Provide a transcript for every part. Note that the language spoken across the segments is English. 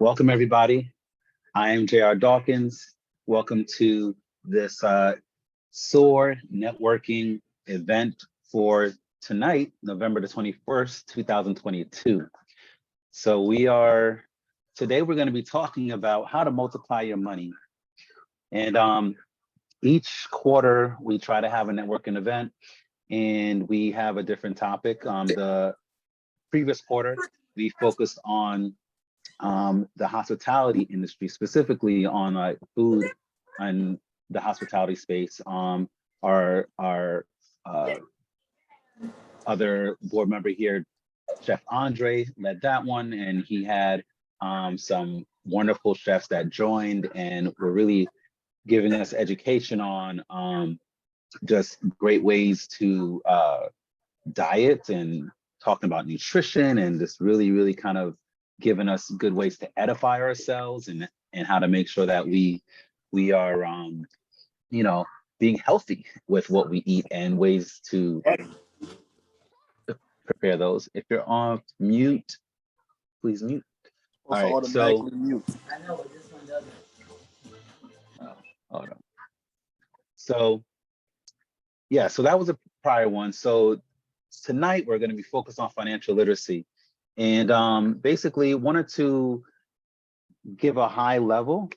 Welcome, everybody. I am J.R. Dawkins. Welcome to this S.O.A.R networking event for tonight, November the 21st, 2022. So today we're going to be talking about how to multiply your money. And each quarter we try to have a networking event and we have a different topic. The previous quarter, we focused on the hospitality industry, specifically on food and the hospitality space. Our other board member here, Chef Andre, led that one, and he had some wonderful chefs that joined and were really giving us education on just great ways to diet and talking about nutrition and just really kind of giving us good ways to edify ourselves and how to make sure that we are being healthy with what we eat and ways to prepare those. If you're on mute, please mute. All right, so mute. I know, but this one doesn't. hold on. So yeah, so that was a prior one. So tonight we're going to be focused on financial literacy, and basically wanted to give a high level.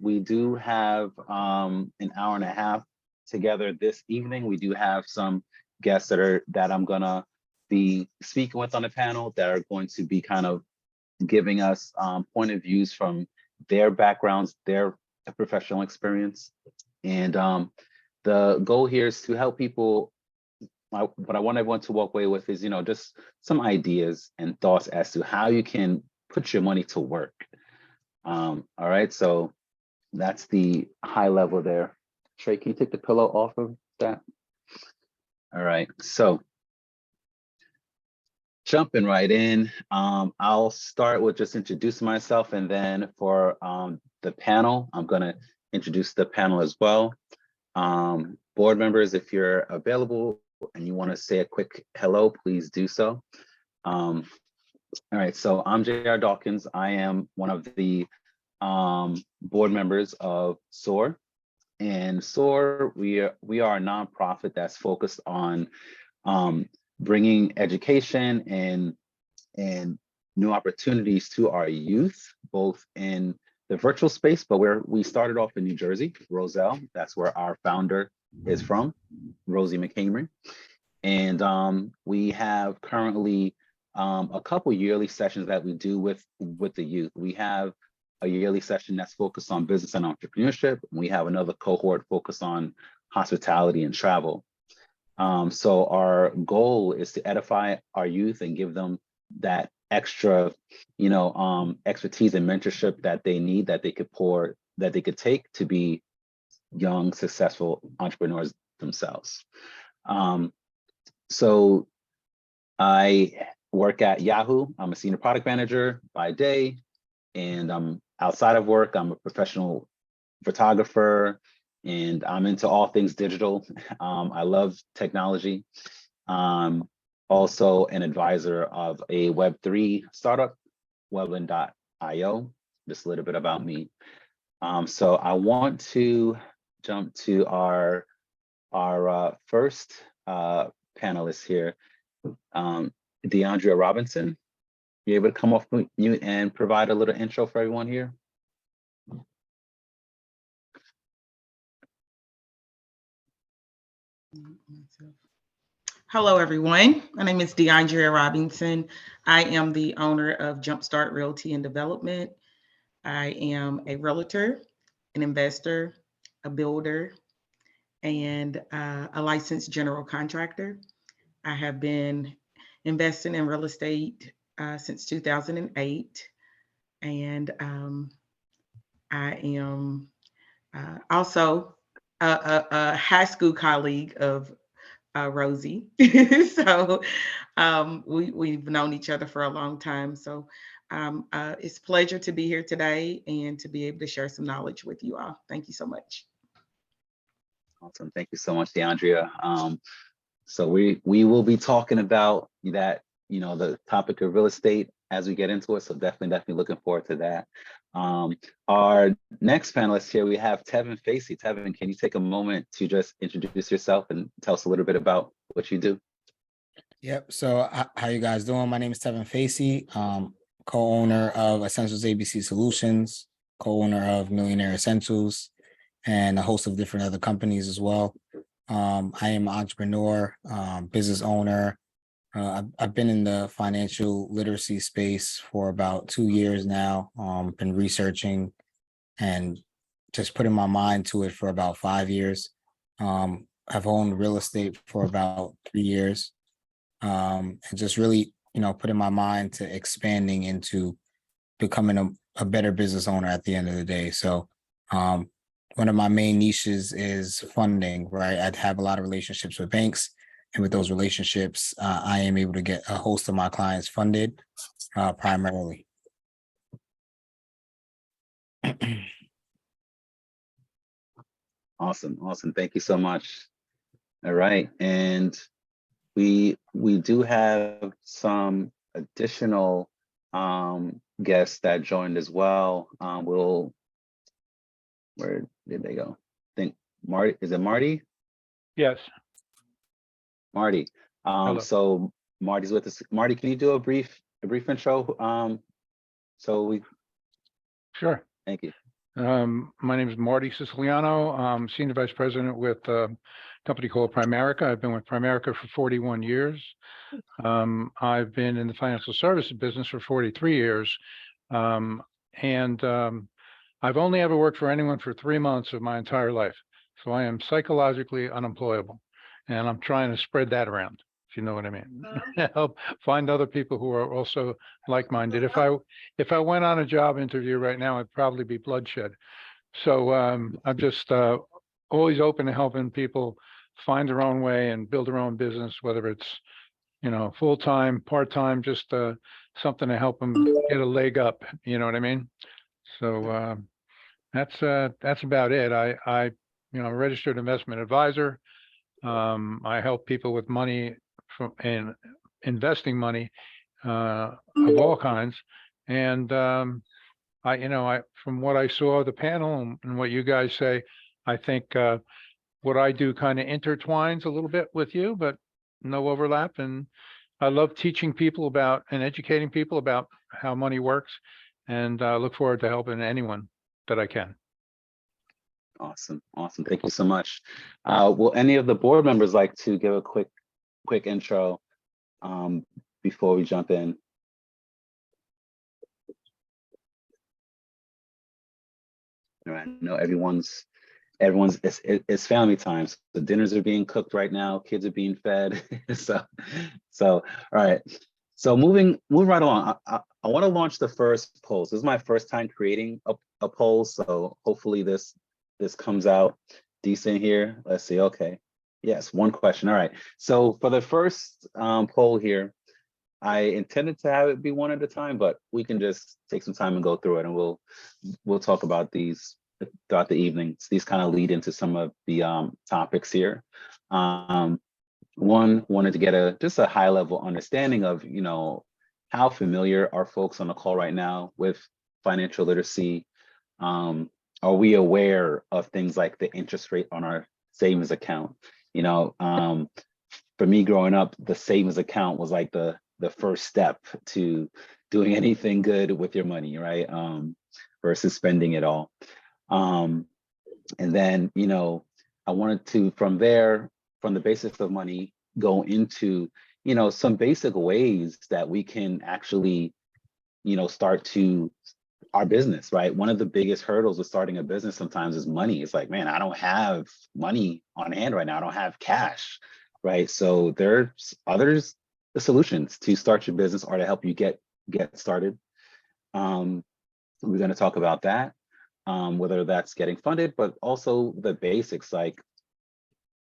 We do have an hour and a half together this evening. We do have some guests that I'm gonna be speaking with on the panel that are going to be kind of giving us point of views from their backgrounds, their professional experience. And the goal here is to help people. What I want everyone to walk away with is, just some ideas and thoughts as to how you can put your money to work. All right, so that's the high level there. Trey, can you take the pillow off of that? All right, so jumping right in, I'll start with just introducing myself, and then for the panel, I'm gonna introduce the panel as well. Board members, if you're available and you wanna say a quick hello, please do so. All right, so I'm J.R. Dawkins. I am one of the board members of S.O.A.R. And S.O.A.R, we are a nonprofit that's focused on bringing education and new opportunities to our youth, both in the virtual space, but we started off in New Jersey, Roselle. That's where our founder is from, Rosie McCamery. And we have currently a couple yearly sessions that we do with the youth. We have a yearly session that's focused on business and entrepreneurship. We have another cohort focused on hospitality and travel. So our goal is to edify our youth and give them that extra, expertise and mentorship that they need, that they could take to be young, successful entrepreneurs themselves. So I work at Yahoo. I'm a senior product manager by day, and outside of work, I'm a professional photographer, and I'm into all things digital. I love technology. Also an advisor of a Web3 startup, Event-11.22.22. Just a little bit about me. So I want to jump to our first panelist here, DeAndrea Robinson. You able to come off mute and provide a little intro for everyone here? Hello, everyone. My name is DeAndrea Robinson. I am the owner of Jumpstart Realty and Development. I am a realtor, an investor, a builder, and a licensed general contractor. I have been investing in real estate since 2008. And I am also a high school colleague of Rosie. So we've known each other for a long time. So it's a pleasure to be here today and to be able to share some knowledge with you all. Thank you so much. Awesome. Thank you so much, DeAndrea. So we will be talking about that, the topic of real estate as we get into it. So definitely looking forward to that. Our next panelist here, we have Tevin Facey. Tevin, can you take a moment to just introduce yourself and tell us a little bit about what you do? Yep. So how you guys doing? My name is Tevin Facey, co-owner of Essentials ABC Solutions, co-owner of Millionaire Essentials, and a host of different other companies as well. I am an entrepreneur, business owner. I've been in the financial literacy space for about 2 years now. Been researching and just putting my mind to it for about 5 years. I've owned real estate for about 3 years. And just really, putting my mind to expanding into becoming a better business owner at the end of the day. So one of my main niches is funding, right? I'd have a lot of relationships with banks. And with those relationships, I am able to get a host of my clients funded primarily. Awesome. Thank you so much. All right. And we do have some additional guests that joined as well. Where did they go? I think Marty, is it Marty? Yes. Marty. Hello. So Marty's with us. Marty, can you do a brief intro? Sure. Thank you. My name is Marty Siciliano. I'm Senior Vice President with a company called Primerica. I've been with Primerica for 41 years. I've been in the financial services business for 43 years. I've only ever worked for anyone for 3 months of my entire life. So I am psychologically unemployable. And I'm trying to spread that around, if you know what I mean. Help find other people who are also like-minded. If I went on a job interview right now, I'd probably be bloodshed. So I'm just always open to helping people find their own way and build their own business, whether it's, full-time, part-time, just something to help them get a leg up. You know what I mean? So that's about it. I a registered investment advisor. I help people with money and investing money of all kinds. And I from what I saw of the panel and what you guys say, I think what I do kind of intertwines a little bit with you, but no overlap. And I love teaching people about and educating people about how money works. And I look forward to helping anyone that I can. Awesome. Thank you so much. Will any of the board members like to give a quick intro before we jump in? All right, I know everyone's it's family time. So the dinners are being cooked right now. Kids are being fed. so all right. So moving right along. I want to launch the first poll. So this is my first time creating a poll. So hopefully this comes out decent here. Let's see. Okay. Yes, one question. All right. So for the first poll here, I intended to have it be one at a time, but we can just take some time and go through it, and we'll talk about these throughout the evening. So these kind of lead into some of the topics here. One, wanted to get just a high level understanding of, how familiar are folks on the call right now with financial literacy? Are we aware of things like the interest rate on our savings account? For me growing up, the savings account was like the first step to doing anything good with your money, right? Versus spending it all. And then, I wanted to, from there, from the basics of money, go into, some basic ways that we can actually, start to our business, right? One of the biggest hurdles with starting a business sometimes is money. It's like, man, I don't have money on hand right now. I don't have cash, right? So there's the solutions to start your business or to help you get started. We're going to talk about that, whether that's getting funded, but also the basics, like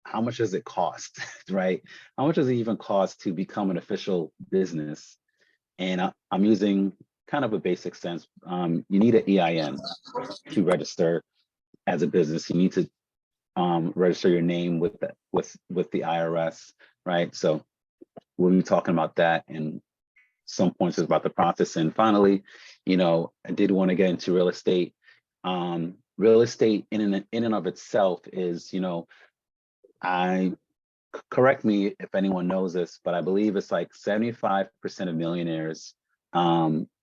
how much does it cost, right? How much does it even cost to become an official business? And I'm using kind of a basic sense. You need an EIN to register as a business. You need to register your name with the IRS, right? So we'll be talking about that and some points about the process. And finally, you know, I did want to get into real estate. Real estate in and of itself is, you know, correct me if anyone knows this, but I believe it's like 75% of millionaires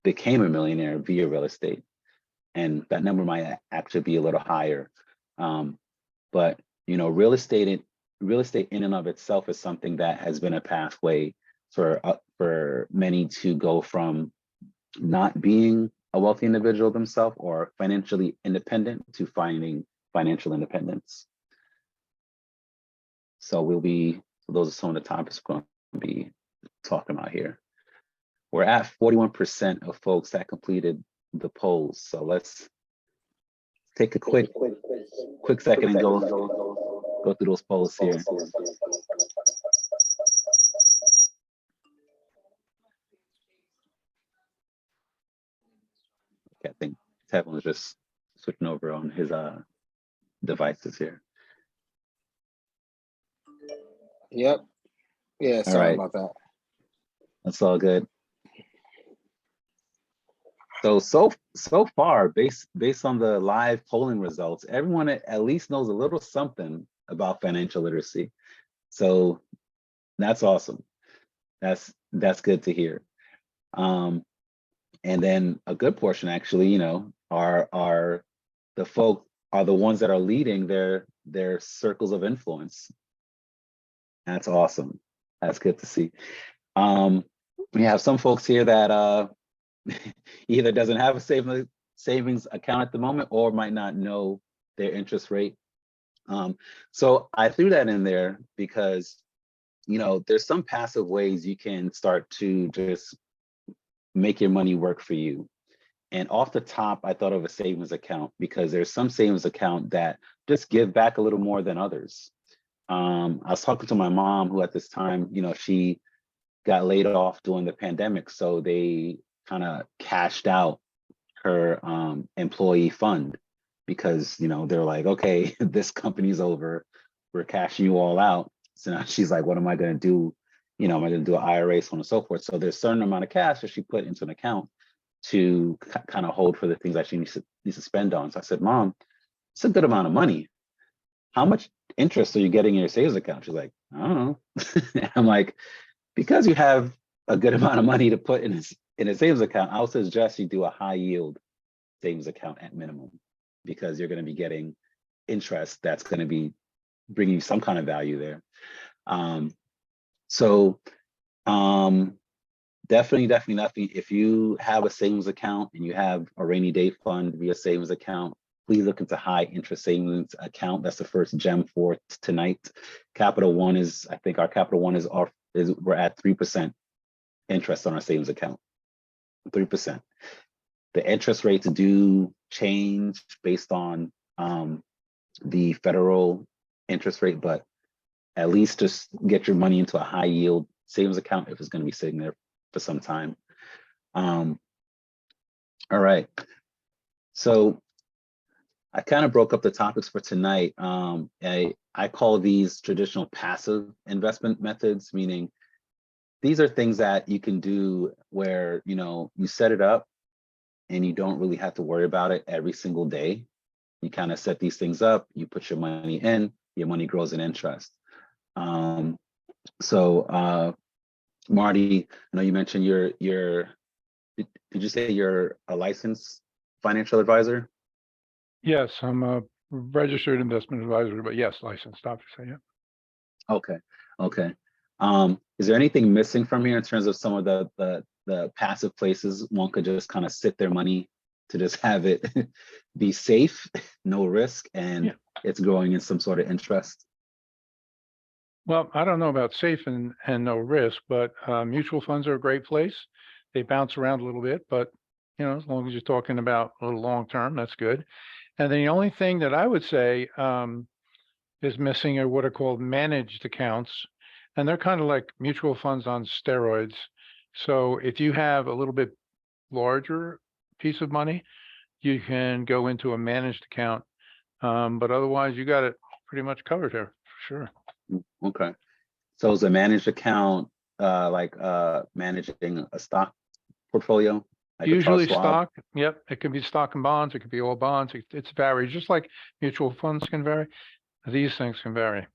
became a millionaire via real estate. And that number might actually be a little higher. But you know, real estate in and of itself is something that has been a pathway for many to go from not being a wealthy individual themselves or financially independent to finding financial independence. So those are some of the topics we're going to be talking about here. We're at 41% of folks that completed the polls. So let's take a quick second and go through those polls here. Okay, I think Tevin was just switching over on his devices here. Yep. Yeah, All sorry right. about that. That's all good. So far, based on the live polling results, everyone at least knows a little something about financial literacy. So that's awesome. That's good to hear. And then a good portion, actually, you know, are the ones that are leading their circles of influence. That's awesome. That's good to see. We have some folks here that either doesn't have a savings account at the moment or might not know their interest rate. So I threw that in there because, you know, there's some passive ways you can start to just make your money work for you. And off the top, I thought of a savings account because there's some savings account that just give back a little more than others. I was talking to my mom, who at this time, you know, she got laid off during the pandemic. So they kind of cashed out her employee fund because, you know, they're like, okay, this company's over, we're cashing you all out. So now she's like, what am I going to do? You know, am I going to do an IRA, so on and so forth? So there's a certain amount of cash that she put into an account to kind of hold for the things that she needs to spend on. So I said, Mom, it's a good amount of money. How much interest are you getting in your savings account? She's like, I don't know. I'm like, because you have a good amount of money to put in a savings account, I would suggest you do a high yield savings account at minimum, because you're going to be getting interest that's going to be bringing you some kind of value there. Definitely, if you have a savings account and you have a rainy day fund via savings account, please look into high interest savings account. That's the first gem for tonight. Capital One is, I think our Capital One is we're at 3% interest on our savings account, 3%. The interest rates do change based on the federal interest rate, but at least just get your money into a high yield savings account if it's going to be sitting there for some time. All right. So I kind of broke up the topics for tonight. I call these traditional passive investment methods, meaning these are things that you can do where, you know, you set it up and you don't really have to worry about it every single day. You kind of set these things up, you put your money in, your money grows in interest. Marty, I know you mentioned did you say you're a licensed financial advisor? Yes, I'm a registered investment advisor, but yes, licensed, obviously, yeah. Okay. Is there anything missing from here in terms of some of the passive places one could just kind of sit their money to just have it be safe, no risk, and it's growing in some sort of interest? Well, I don't know about safe and no risk, but mutual funds are a great place. They bounce around a little bit, but you know, as long as you're talking about a little long term, that's good. And then the only thing that I would say is missing are what are called managed accounts, and they're kind of like mutual funds on steroids. So if you have a little bit larger piece of money, you can go into a managed account, but otherwise you got it pretty much covered here, for sure. Okay. So is a managed account managing a stock portfolio? Like a Usually trust swap? stock, yep, it can be stock and bonds, it could be all bonds, it's varied, just like mutual funds can vary. These things can vary.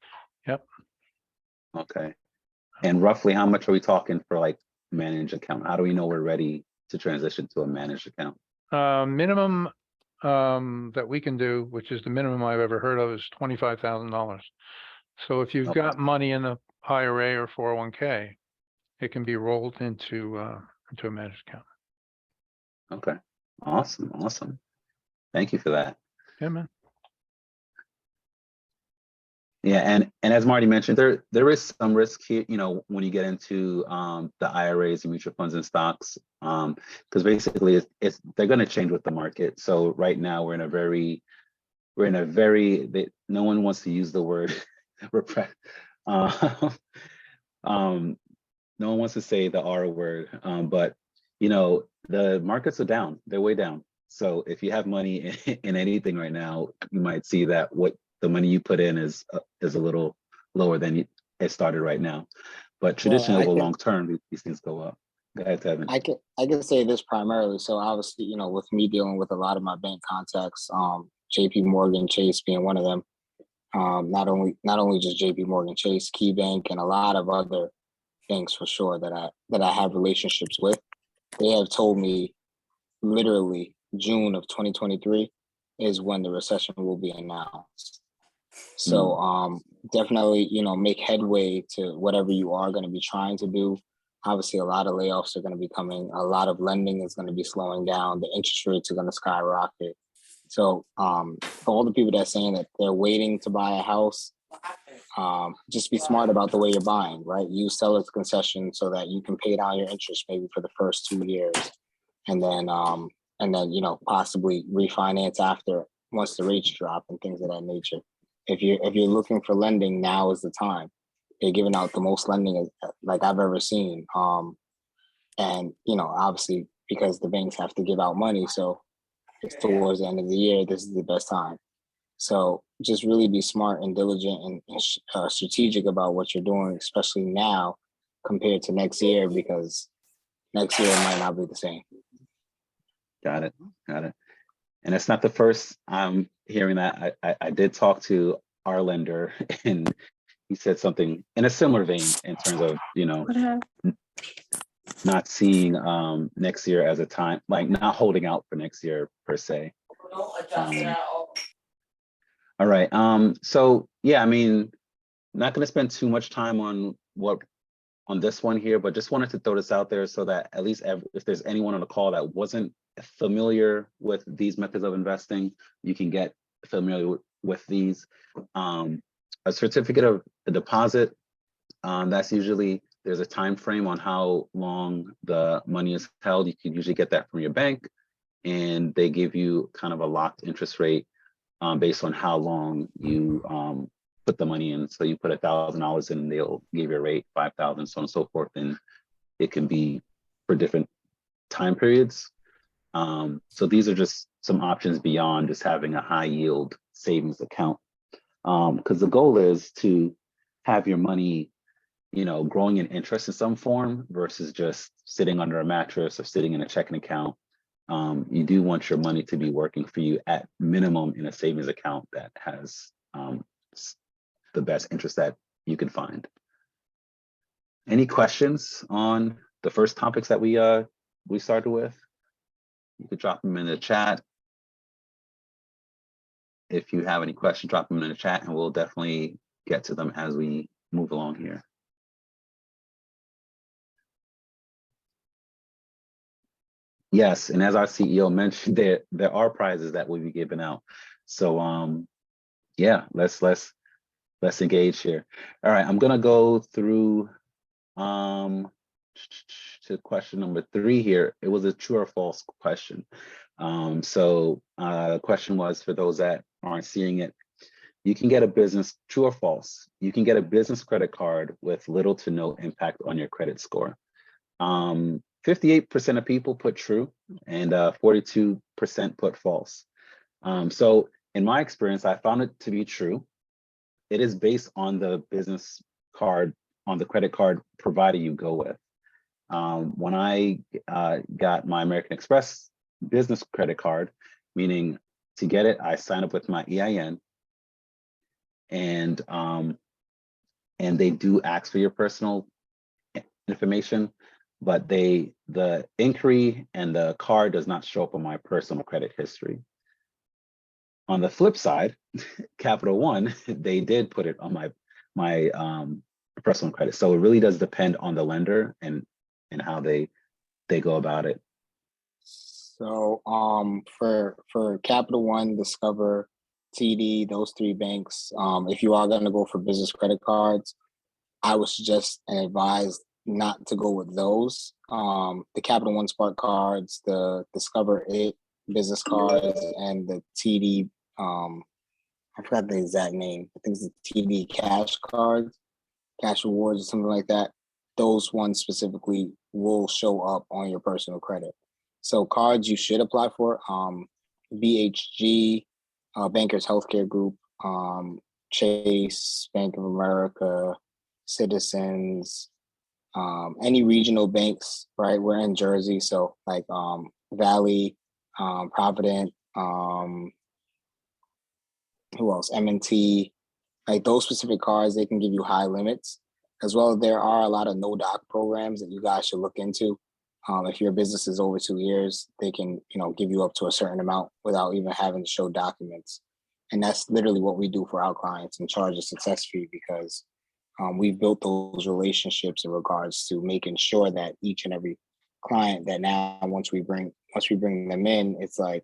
Yep. Okay. And roughly how much are we talking for like managed account? How do we know we're ready to transition to a managed account? Minimum that we can do, which is the minimum I've ever heard of, is $25,000. So if you've Okay. got money in a IRA or 401k, it can be rolled into a managed account. Okay. Awesome. Awesome. Thank you for that. Yeah, man. Yeah, and as Marty mentioned, there is some risk here, you know, when you get into the IRAs and mutual funds and stocks, because basically they're going to change with the market. So right now we're in a very no one wants to use the word repress. No one wants to say the R word, but you know the markets are down. They're way down. So if you have money in anything right now, you might see that what the money you put in is a little lower than it started right now. But traditionally, over long term, these things go up. Go ahead, Tevin. I can say this primarily. So obviously, you know, with me dealing with a lot of my bank contacts, JP Morgan Chase being one of them. Not only just JP Morgan Chase, KeyBank, and a lot of other banks for sure that I have relationships with. They have told me literally June of 2023 is when the recession will be announced. So definitely, you know, make headway to whatever you are going to be trying to do. Obviously, a lot of layoffs are going to be coming. A lot of lending is going to be slowing down. The interest rates are going to skyrocket. So for all the people that are saying that they're waiting to buy a house, just be smart about the way you're buying, right? Use seller's concession so that you can pay down your interest maybe for the first 2 years, and then you know, possibly refinance after once the rates drop and things of that nature. If you're looking for lending, now is the time. They're giving out the most lending like I've ever seen. And you know, obviously because the banks have to give out money, so it's towards the end of the year, this is the best time. So just really be smart and diligent and strategic about what you're doing, especially now compared to next year, because next year might not be the same. Got it. Got it. And it's not the first I'm hearing that. I did talk to our lender, and he said something in a similar vein in terms of, you know, not seeing next year as a time, like not holding out for next year per se. All right. So yeah, I mean, not going to spend too much time on this one here, but just wanted to throw this out there so that at least if there's anyone on the call that wasn't familiar with these methods of investing, you can get familiar with these. A certificate of the deposit, that's usually, there's a time frame on how long the money is held. You can usually get that from your bank, and they give you kind of a locked interest rate based on how long you put the money in. So you put $1,000 in, they'll give you a rate, 5,000, so on and so forth. And it can be for different time periods. So these are just some options beyond just having a high yield savings account. Because the goal is to have your money, you know, growing in interest in some form versus just sitting under a mattress or sitting in a checking account. You do want your money to be working for you at minimum in a savings account that has the best interest that you can find. Any questions on the first topics that we started with? You could drop them in the chat. If you have any questions, drop them in the chat and we'll definitely get to them as we move along here. Yes, and as our CEO mentioned, there are prizes that will be given out. So yeah, let's engage here. All right, I'm gonna go through to question number 3 here. It was a true or false question. The question was, for those that aren't seeing it, you can get a business, true or false, you can get a business credit card with little to no impact on your credit score. 58% of people put true and 42% put false. So in my experience, I found it to be true. It is based on the business card on the credit card provider you go with. When I got my American Express business credit card, meaning to get it, I signed up with my EIN, and they do ask for your personal information, but the inquiry and the card does not show up on my personal credit history. On the flip side, Capital One, they did put it on my personal credit. So it really does depend on the lender and how they go about it. So for Capital One, Discover, TD, those three banks, if you are going to go for business credit cards, I would suggest and advise not to go with those. The Capital One Spark cards, the Discover It business cards, and the TD, I forgot the exact name. I think it's the TD Cash cards, Cash Rewards or something like that. Those ones specifically will show up on your personal credit. So cards you should apply for, BHG, Bankers Healthcare Group, Chase, Bank of America, Citizens, any regional banks, right? We're in Jersey, so like Valley, Provident, who else? M&T, like those specific cards, they can give you high limits. As well, there are a lot of no-doc programs that you guys should look into. If your business is over 2 years, they can, give you up to a certain amount without even having to show documents. And that's literally what we do for our clients and charge a success fee, because we've built those relationships in regards to making sure that each and every client that now once we bring them in, it's a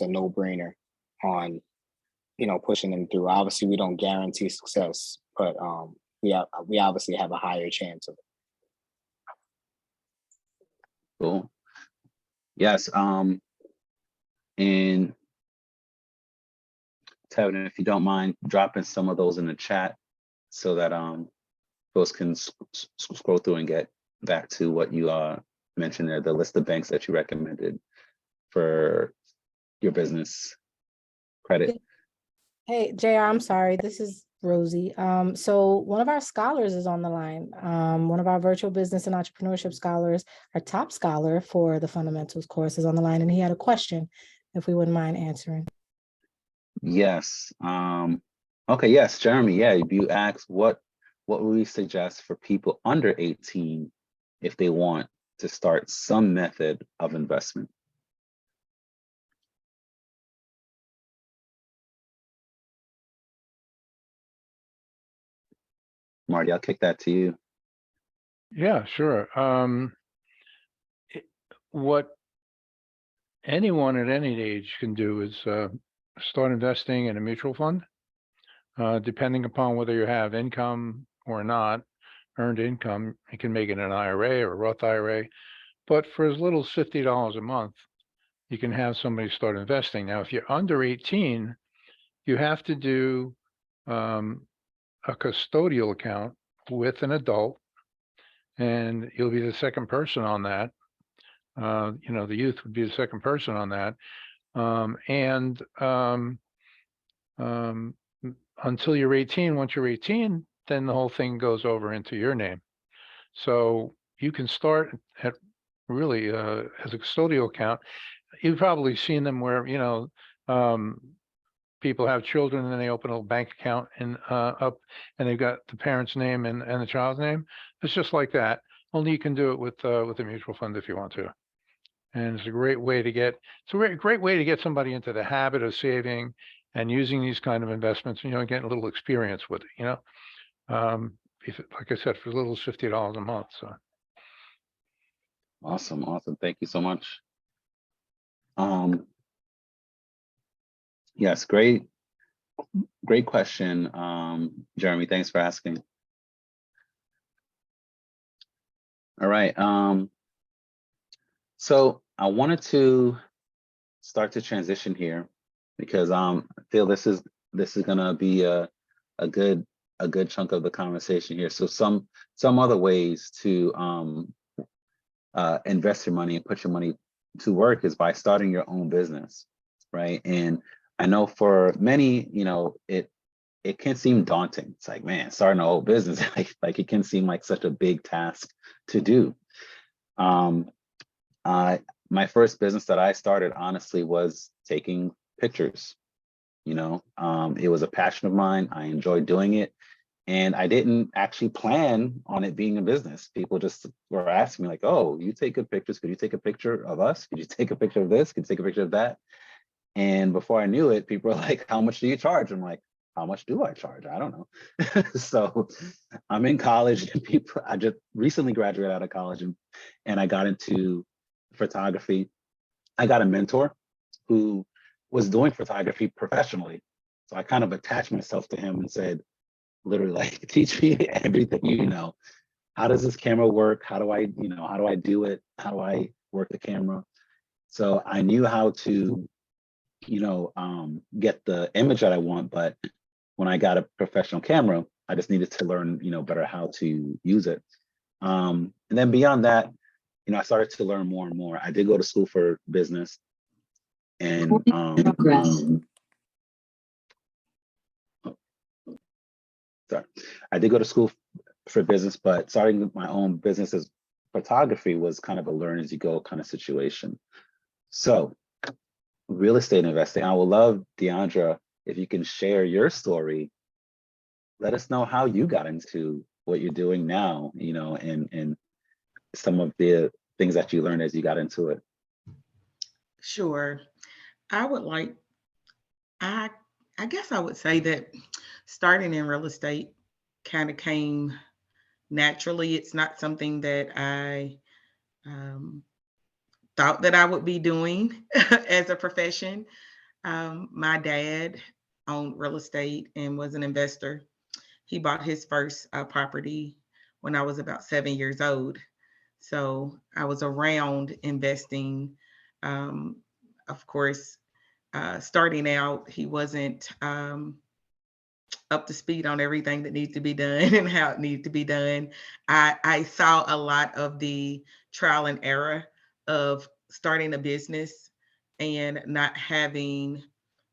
no-brainer on pushing them through. Obviously, we don't guarantee success, but we obviously have a higher chance of it. Cool. Yes. And Tevin, if you don't mind dropping some of those in the chat so that folks can scroll through and get back to what you mentioned there, the list of banks that you recommended for your business credit. Hey, JR, I'm sorry. This is Rosie. So one of our scholars is on the line. One of our virtual business and entrepreneurship scholars, our top scholar for the fundamentals course, is on the line, and he had a question, if we wouldn't mind answering. Yes. Okay. Yes, Jeremy. Yeah, you asked what would we suggest for people under 18 if they want to start some method of investment? Marty, I'll kick that to you. Yeah, sure. What anyone at any age can do is start investing in a mutual fund, depending upon whether you have income or not, earned income. You can make it an IRA or a Roth IRA, but for as little as $50 a month, you can have somebody start investing. Now, if you're under 18, you have to do a custodial account with an adult, and you'll be the second person on that. The youth would be the second person on that. Until you're 18, once you're 18, then the whole thing goes over into your name. So you can start at really as a custodial account. You've probably seen them where, people have children and then they open a bank account and and they've got the parent's name and the child's name. It's just like that. Only you can do it with a mutual fund if you want to. And it's a great way to get somebody into the habit of saving and using these kind of investments, getting a little experience with it, like I said, for as little as $50 a month. So. Awesome. Thank you so much. Yes, great question, Jeremy. Thanks for asking. All right. So I wanted to start to transition here because I feel this is gonna be a good chunk of the conversation here. So some other ways to invest your money and put your money to work is by starting your own business, right? And I know for many, it it can seem daunting. It's like, man, starting a whole business, like it can seem like such a big task to do. Um, my first business that I started, honestly, was taking pictures. It was a passion of mine. I enjoyed doing it. And I didn't actually plan on it being a business. People just were asking me like, oh, you take good pictures. Could you take a picture of us? Could you take a picture of this? Could you take a picture of that? And before I knew it, people were like, how much do you charge? I'm like, how much do I charge? I don't know. So I'm in college and I just recently graduated out of college and I got into photography. I got a mentor who was doing photography professionally. So I kind of attached myself to him and said, literally, like, teach me everything you know. How does this camera work? How do I do it? How do I work the camera? So I knew how to, get the image that I want, but when I got a professional camera, I just needed to learn, better how to use it. And then beyond that, I started to learn more and more. I did go to school for business, and sorry, I did go to school for business, but starting my own business as photography was kind of a learn as you go kind of situation. So real estate investing, I would love, Deandra, if you can share your story. Let us know how you got into what you're doing now, and some of the things that you learned as you got into it. Sure. I would like, I I guess I would say that starting in real estate kind of came naturally. It's not something that I um, thought that I would be doing as a profession. My dad owned real estate and was an investor. He bought his first property when I was about 7 years old. So I was around investing. Um, of course, starting out, he wasn't up to speed on everything that needs to be done and how it needs to be done. I saw a lot of the trial and error of starting a business and not having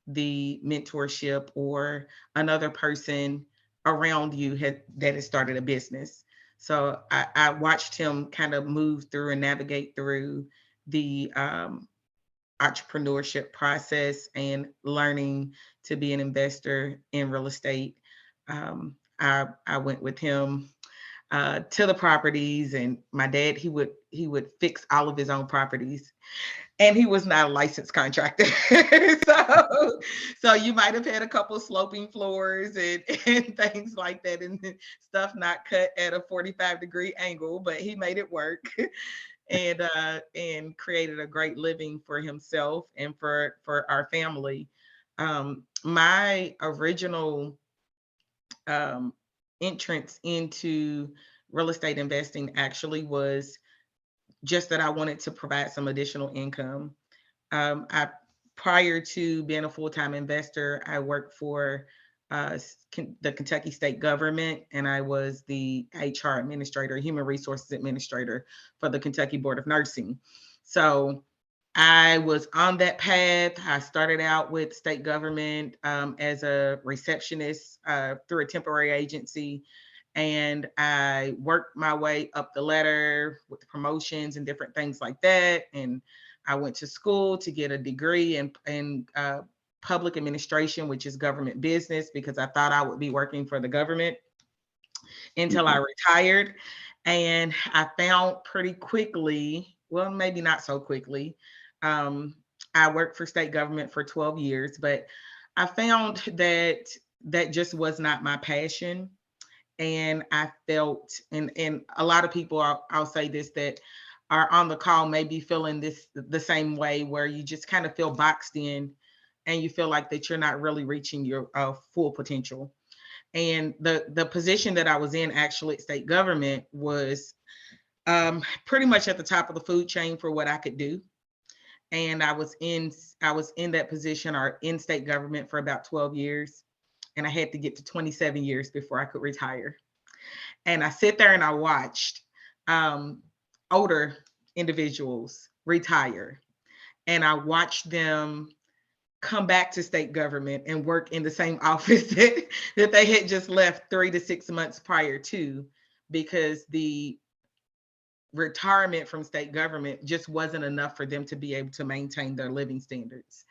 the mentorship or another person around you that has started a business. So I watched him kind of move through and navigate through the entrepreneurship process and learning to be an investor in real estate. I went with him to the properties, and my dad he would fix all of his own properties, and he was not a licensed contractor. So you might have had a couple sloping floors and things like that, and stuff not cut at a 45-degree angle, but he made it work. And created a great living for himself and for our family. My original um, entrance into real estate investing actually was just that I wanted to provide some additional income. I Prior to being a full-time investor, I worked for the Kentucky state government, and I was the HR administrator, human resources administrator for the Kentucky Board of Nursing. So I was on that path. I started out with state government as a receptionist through a temporary agency. And I worked my way up the ladder with the promotions and different things like that. And I went to school to get a degree in public administration, which is government business, because I thought I would be working for the government until I retired. And I found pretty quickly, well, maybe not so quickly, I worked for state government for 12 years, but I found that that just was not my passion. And I felt, and a lot of people, I'll say this, that are on the call may be feeling this the same way, where you just kind of feel boxed in and you feel like that you're not really reaching your full potential. And the position that I was in actually at state government was pretty much at the top of the food chain for what I could do. And I was in that position or in state government for about 12 years. And I had to get to 27 years before I could retire. And I sit there and I watched um, older individuals retire. And I watched them come back to state government and work in the same office that they had just left 3 to 6 months prior to, because the retirement from state government just wasn't enough for them to be able to maintain their living standards.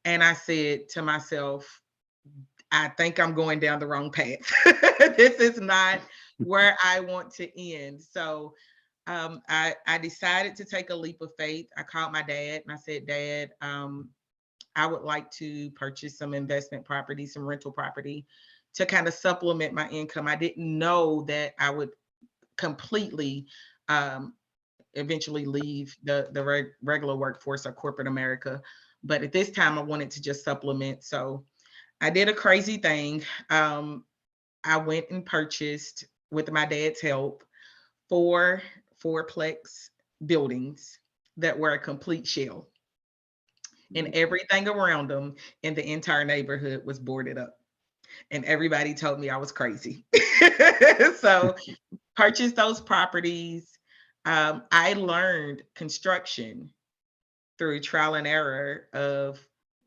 And I said to myself, I think I'm going down the wrong path. This is not where I want to end. So I decided to take a leap of faith. I called my dad and I said, Dad, I would like to purchase some investment property, some rental property to kind of supplement my income. I didn't know that I would completely eventually leave the regular workforce or corporate America. But at this time, I wanted to just supplement. So I did a crazy thing. I went and purchased, with my dad's help, 4 fourplex buildings that were a complete shell. And everything around them in the entire neighborhood was boarded up. And everybody told me I was crazy. So purchased those properties. I learned construction through trial and error of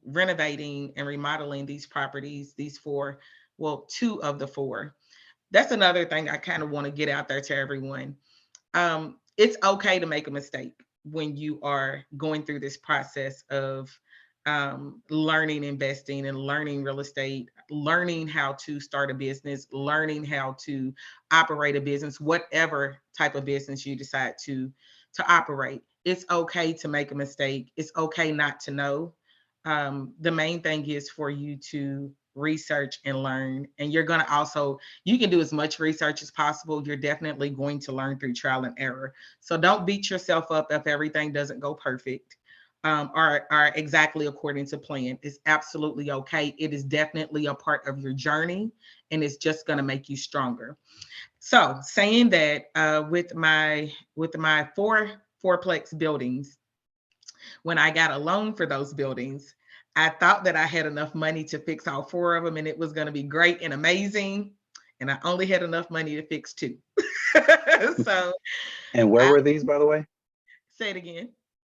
renovating and remodeling these properties, these 4, well, 2 of the 4. That's another thing I kind of want to get out there to everyone. It's okay to make a mistake when you are going through this process of learning investing and learning real estate, learning how to start a business, learning how to operate a business, whatever type of business you decide to operate. It's okay to make a mistake. It's okay not to know. The main thing is for you to research and learn. And you're going to also, you can do as much research as possible. You're definitely going to learn through trial and error. So don't beat yourself up if everything doesn't go perfect or exactly according to plan. It's absolutely okay. It is definitely a part of your journey, and it's just going to make you stronger. So saying that, with my 4 fourplex buildings, when I got a loan for those buildings, I thought that I had enough money to fix all 4 of them and it was going to be great and amazing. And I only had enough money to fix 2. So And where were these, by the way? say it again.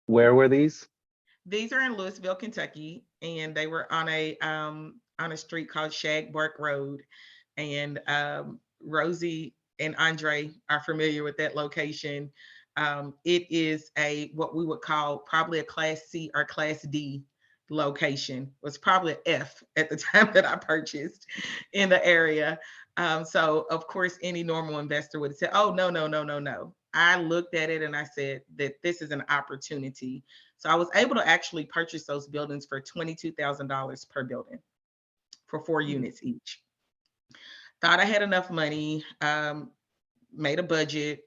Where were these? These are in Louisville, Kentucky, and they were on a street called Shagbark Road. And Rosie and Andre are familiar with that location. It is what we would call probably a Class C or Class D location. It was probably an F at the time that I purchased in the area. So of course, any normal investor would say, "Oh, no, no, no, no, no." I looked at it and I said that this is an opportunity. So I was able to actually purchase those buildings for $22,000 per building for 4 units each. Thought I had enough money, made a budget,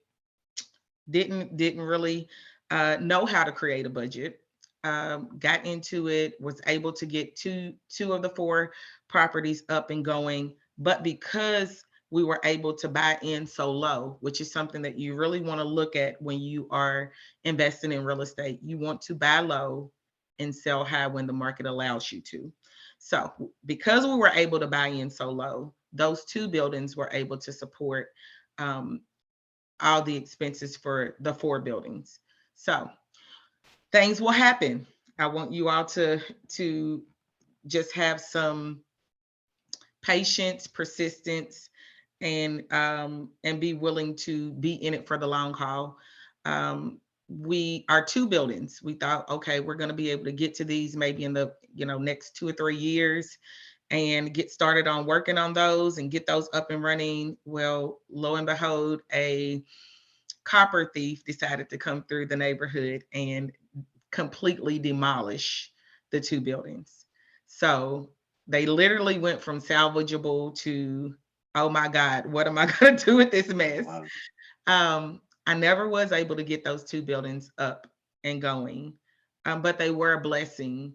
didn't really know how to create a budget. Got into it, was able to get two of the 4 properties up and going. But because we were able to buy in so low, which is something that you really want to look at when you are investing in real estate, you want to buy low and sell high when the market allows you to. So because we were able to buy in so low, those 2 buildings were able to support all the expenses for the 4 buildings. So things will happen. I want you all to just have some patience, persistence, and be willing to be in it for the long haul. We are 2 buildings. We thought, okay, we're going to be able to get to these maybe in the next 2 or 3 years and get started on working on those and get those up and running. Well, lo and behold, a copper thief decided to come through the neighborhood and completely demolish the 2 buildings. So they literally went from salvageable to, oh my God, what am I going to do with this mess? Wow. I never was able to get those 2 buildings up and going, but they were a blessing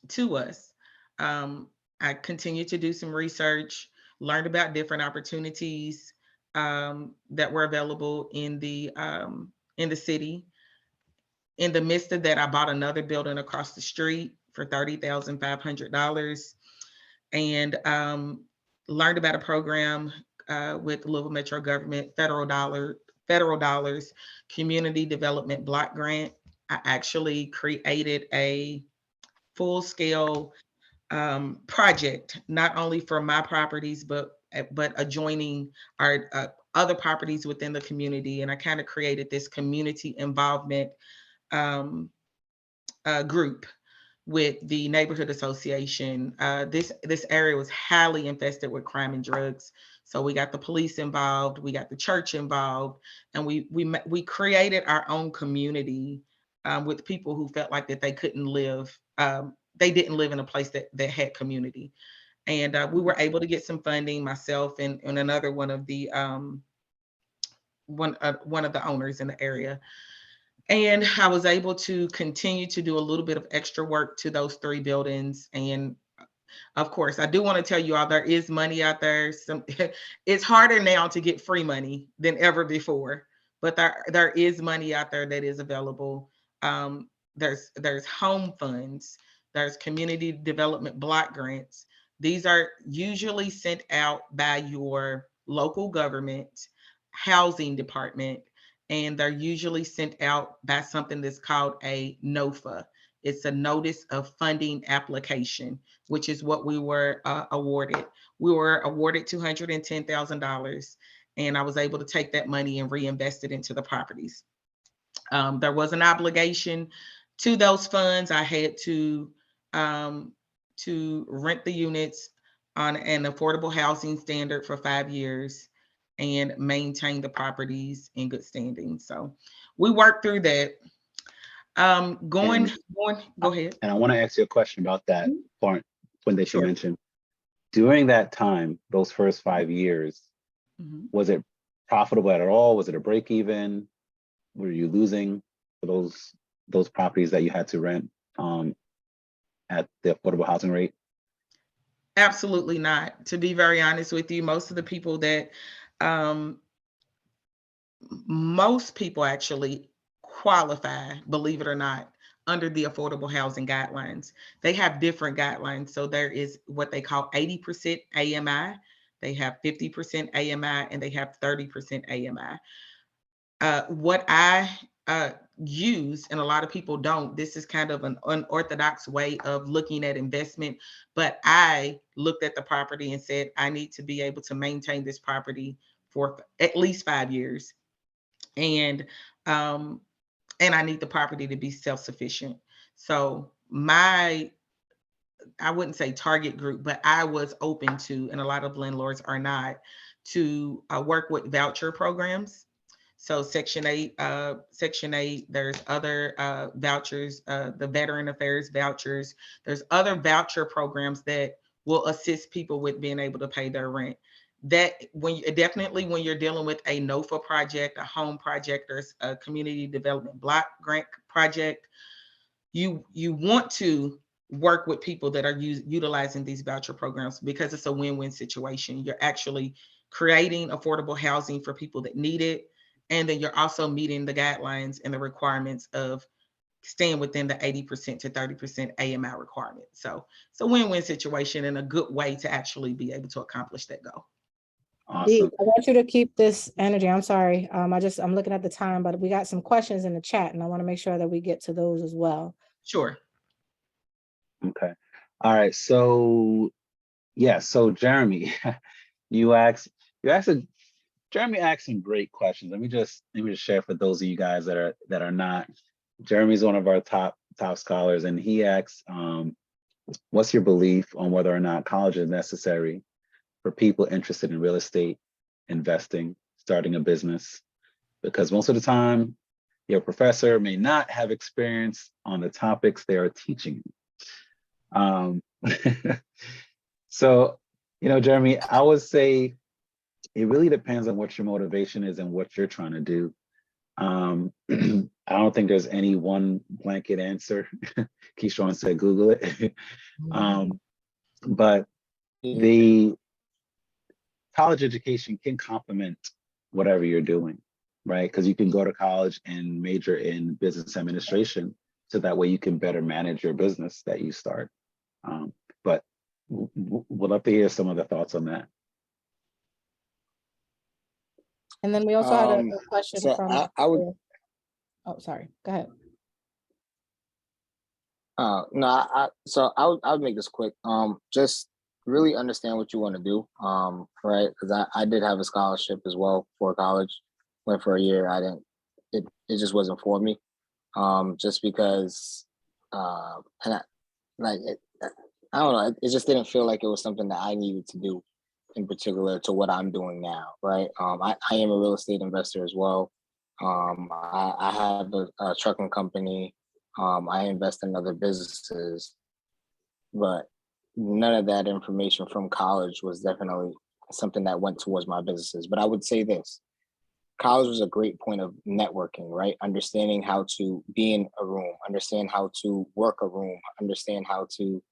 to us. I continued to do some research, learned about different opportunities that were available in the city. In the midst of that, I bought another building across the street for $30,500 and learned about a program with Louisville Metro government, federal dollars, community development block grant. I actually created a full-scale project, not only for my properties, but adjoining our other properties within the community. And I kind of created this community involvement group with the neighborhood association. This area was highly infested with crime and drugs. So we got the police involved, we got the church involved, and we created our own community with people who felt like that they couldn't live. They didn't live in a place that had community. And we were able to get some funding, myself and another one of the one of the owners in the area. And I was able to continue to do a little bit of extra work to those 3 buildings. And of course, I do want to tell you all, there is money out there. It's harder now to get free money than ever before, but there is money out there that is available. There's home funds, there's community development block grants. These are usually sent out by your local government, housing department, and they're usually sent out by something that's called a NOFA. It's a notice of funding application, which is what we were awarded. We were awarded $210,000, and I was able to take that money and reinvest it into the properties. There was an obligation to those funds. I had to rent the units on an affordable housing standard for 5 years and maintain the properties in good standing. So we worked through that. Go ahead. And I want to ask you a question about that point that Sure. you mentioned. During that time, those first 5 years, was it profitable at all? Was it a break even? Were you losing for those properties that you had to rent at the affordable housing rate? Absolutely not. To be very honest with you, most of the people that most people actually qualify, believe it or not, under the affordable housing guidelines. They have different guidelines. So there is what they call 80% AMI, they have 50% AMI, and they have 30% AMI. What I use, and a lot of people don't, this is kind of an unorthodox way of looking at investment, but I looked at the property and said, I need to be able to maintain this property for at least 5 years. And I need the property to be self-sufficient. So I wouldn't say target group, but I was open to, and a lot of landlords are not, to work with voucher programs. So Section 8, there's other vouchers, the Veteran Affairs vouchers. There's other voucher programs that will assist people with being able to pay their rent. That when you're dealing with a NOFA project, a home project, or a community development block grant project, you want to work with people that are utilizing these voucher programs, because it's a win-win situation. You're actually creating affordable housing for people that need it, and then you're also meeting the guidelines and the requirements of staying within the 80% to 30% AMI requirement. So it's a win-win situation and a good way to actually be able to accomplish that goal. Awesome. I want you to keep this energy. I'm sorry. I'm looking at the time, but we got some questions in the chat, and I want to make sure that we get to those as well. Sure. Okay. All right. So yeah. So Jeremy, Jeremy asked some great questions. Let me just share for those of you guys that are not. Jeremy's one of our top scholars, and he asks, what's your belief on whether or not college is necessary for people interested in real estate, investing, starting a business? Because most of the time, your professor may not have experience on the topics they are teaching. So, Jeremy, I would say it really depends on what your motivation is and what you're trying to do. I don't think there's any one blanket answer. Keyshawn said, Google it. But the college education can complement whatever you're doing, right? Because you can go to college and major in business administration, so that way you can better manage your business that you start. But we'd love to hear some of the thoughts on that. And then we also had a question so from. I would. Oh, sorry. Go ahead. No, I would make this quick. Just really understand what you want to do. Right, because I did have a scholarship as well for college. Went for a year. I didn't. It just wasn't for me. Just because, and like it, I don't know. It just didn't feel like it was something that I needed to do, in particular to what I'm doing now. Right. I am a real estate investor as well. I have a trucking company. I invest in other businesses, but none of that information from college was definitely something that went towards my businesses. But I would say this: college was a great point of networking, right? Understanding how to be in a room, understand how to work a room, understand how to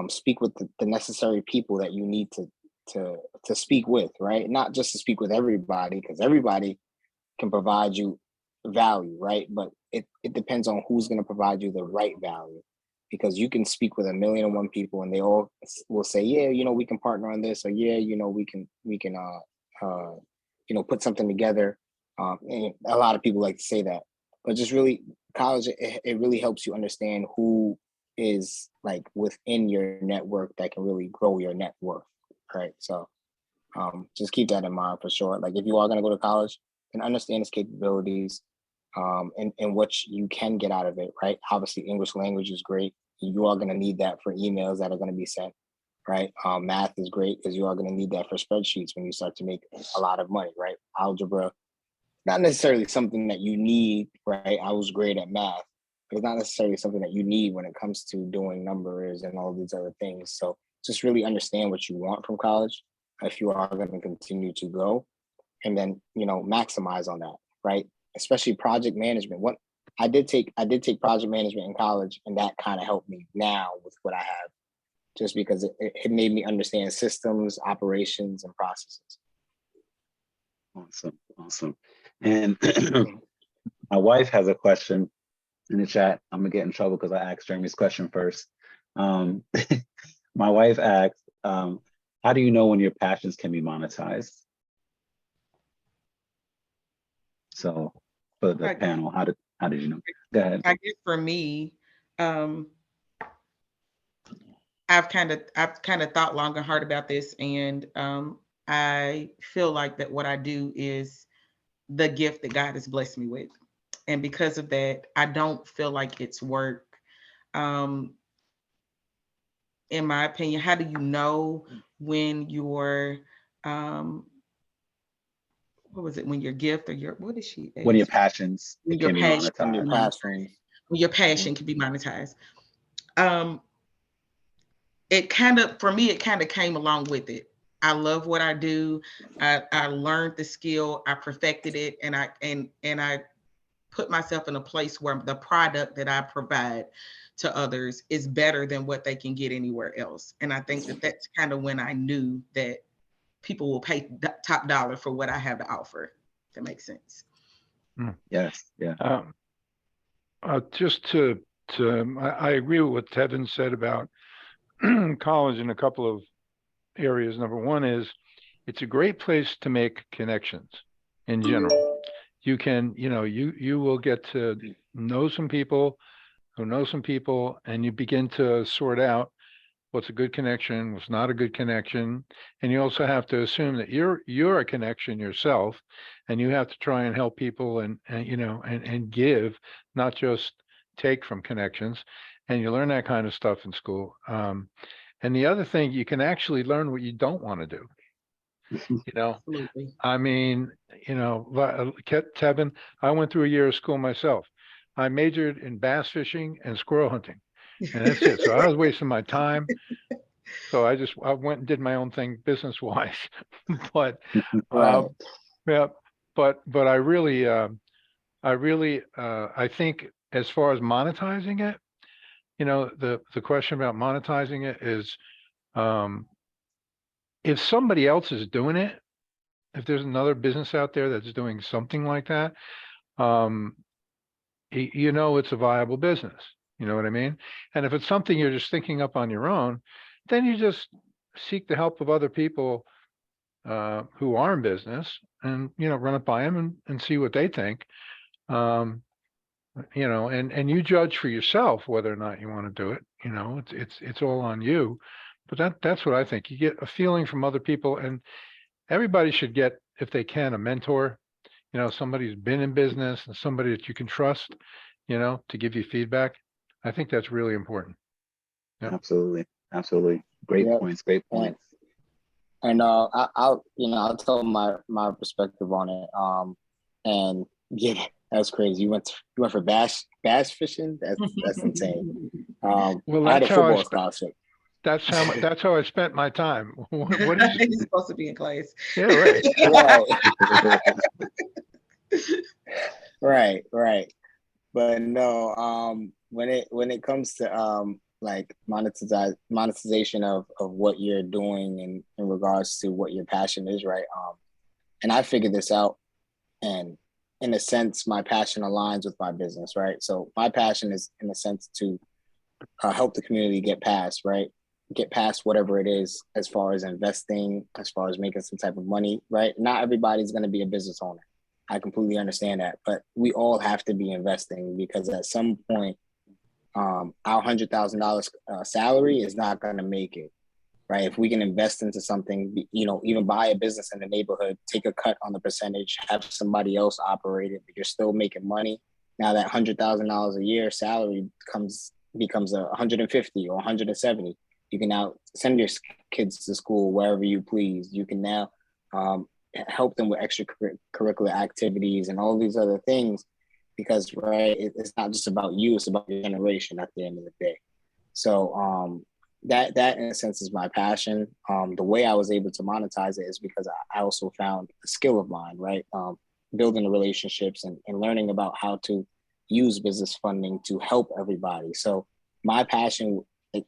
speak with the necessary people that you need to speak with, right? Not just to speak with everybody, because everybody can provide you value, right? But it depends on who's going to provide you the right value. Because you can speak with 1,000,001 people and they all will say, yeah, we can partner on this, or yeah, we can put something together. And a lot of people like to say that, but just really college, it really helps you understand who is like within your network that can really grow your net worth, right? So just keep that in mind for sure. Like if you are going to go to college, then understand its capabilities, and what you can get out of it, right? Obviously, English language is great. You are going to need that for emails that are going to be sent, right? Math is great because you are going to need that for spreadsheets when you start to make a lot of money, right? Algebra, not necessarily something that you need, right? I was great at math, but it's not necessarily something that you need when it comes to doing numbers and all these other things. So just really understand what you want from college if you are going to continue to go, and then maximize on that, right? Especially project management. What I did take project management in college, and that kind of helped me now with what I have, just because it made me understand systems, operations, and processes. Awesome. And my wife has a question in the chat. I'm gonna get in trouble because I asked Jeremy's question first. My wife asked, how do you know when your passions can be monetized? So for the panel, how did you know? Go ahead. I guess for me, I've kind of thought long and hard about this, and I feel like that what I do is the gift that God has blessed me with, and because of that, I don't feel like it's work. In my opinion, how do you know when your what was it? When your gift or what is she? When your passions When can your be passion monetized. Your passion. When your passion can be monetized. It kind of, for me, it kind of came along with it. I love what I do. I learned the skill, I perfected it, and I put myself in a place where the product that I provide to others is better than what they can get anywhere else. And I think that that's kind of when I knew that people will pay top dollar for what I have to offer. If that makes sense. Yes. Yeah. Just I agree with what Tevin said about college in a couple of areas. Number one is it's a great place to make connections in general. You can, you will get to know some people who know some people, and you begin to sort out what's a good connection, what's not a good connection. And you also have to assume that you're a connection yourself, and you have to try and help people and give, not just take from connections. And you learn that kind of stuff in school. And the other thing, you can actually learn what you don't want to do. Absolutely. I mean, Tevin, I went through a year of school myself. I majored in bass fishing and squirrel hunting, and that's it. So I was wasting my time. So I went and did my own thing business wise. But Right. yeah, but I think as far as monetizing it, the question about monetizing it is, if somebody else is doing it, if there's another business out there that's doing something like that, it's a viable business. You know what I mean? And if it's something you're just thinking up on your own, then you just seek the help of other people who are in business, and run it by them and see what they think. you know, and you judge for yourself whether or not you want to do it. You know, it's all on you. But that's what I think. You get a feeling from other people, and everybody should get, if they can, a mentor. You know, somebody who's been in business and somebody that you can trust, you know, to give you feedback. I think that's really important. Yep. Absolutely. Absolutely. Great Yep. points. Great points. And I'll I'll tell my perspective on it. And yeah, that's crazy. You went for bass fishing. That's insane. Well, I had a that's how football scholarship. that's how I spent my time. What is He's supposed to be in class. Yeah, right. Right. But no, when it comes to like monetization of what you're doing in regards to what your passion is, right? And I figured this out, and in a sense, my passion aligns with my business, right? So my passion is, in a sense, to help the community get past, right? Get past whatever it is as far as investing, as far as making some type of money, right? Not everybody's going to be a business owner. I completely understand that, but we all have to be investing, because at some point, our $100,000 salary is not going to make it, right? If we can invest into something, you know, even buy a business in the neighborhood, take a cut on the percentage, have somebody else operate it, but you're still making money. Now that $100,000 a year salary becomes 150 or 170. You can now send your kids to school wherever you please. You can now help them with extracurricular activities and all these other things, because right, it's not just about you, it's about your generation at the end of the day. So that in a sense is my passion. The way I was able to monetize it is because I also found a skill of mine, right? Building the relationships and learning about how to use business funding to help everybody. So my passion,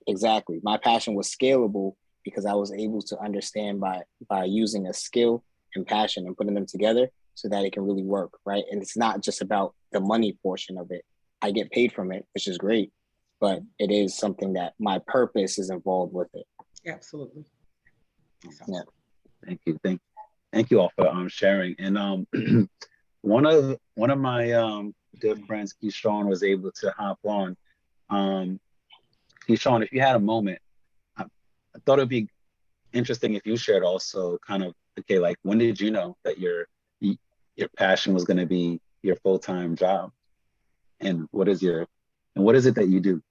exactly, my passion was scalable because I was able to understand by using a skill and passion and putting them together so that it can really work, right? And it's not just about the money portion of it. I get paid from it, which is great, but it is something that my purpose is involved with it. Absolutely. Yeah. Thank you. Thank you all for sharing. And one of my good friends, Keyshawn, was able to hop on. Keyshawn, if you had a moment, I thought it'd be interesting if you shared also kind of, okay, like when did you know that your passion was going to be your full-time job, and what is it that you do?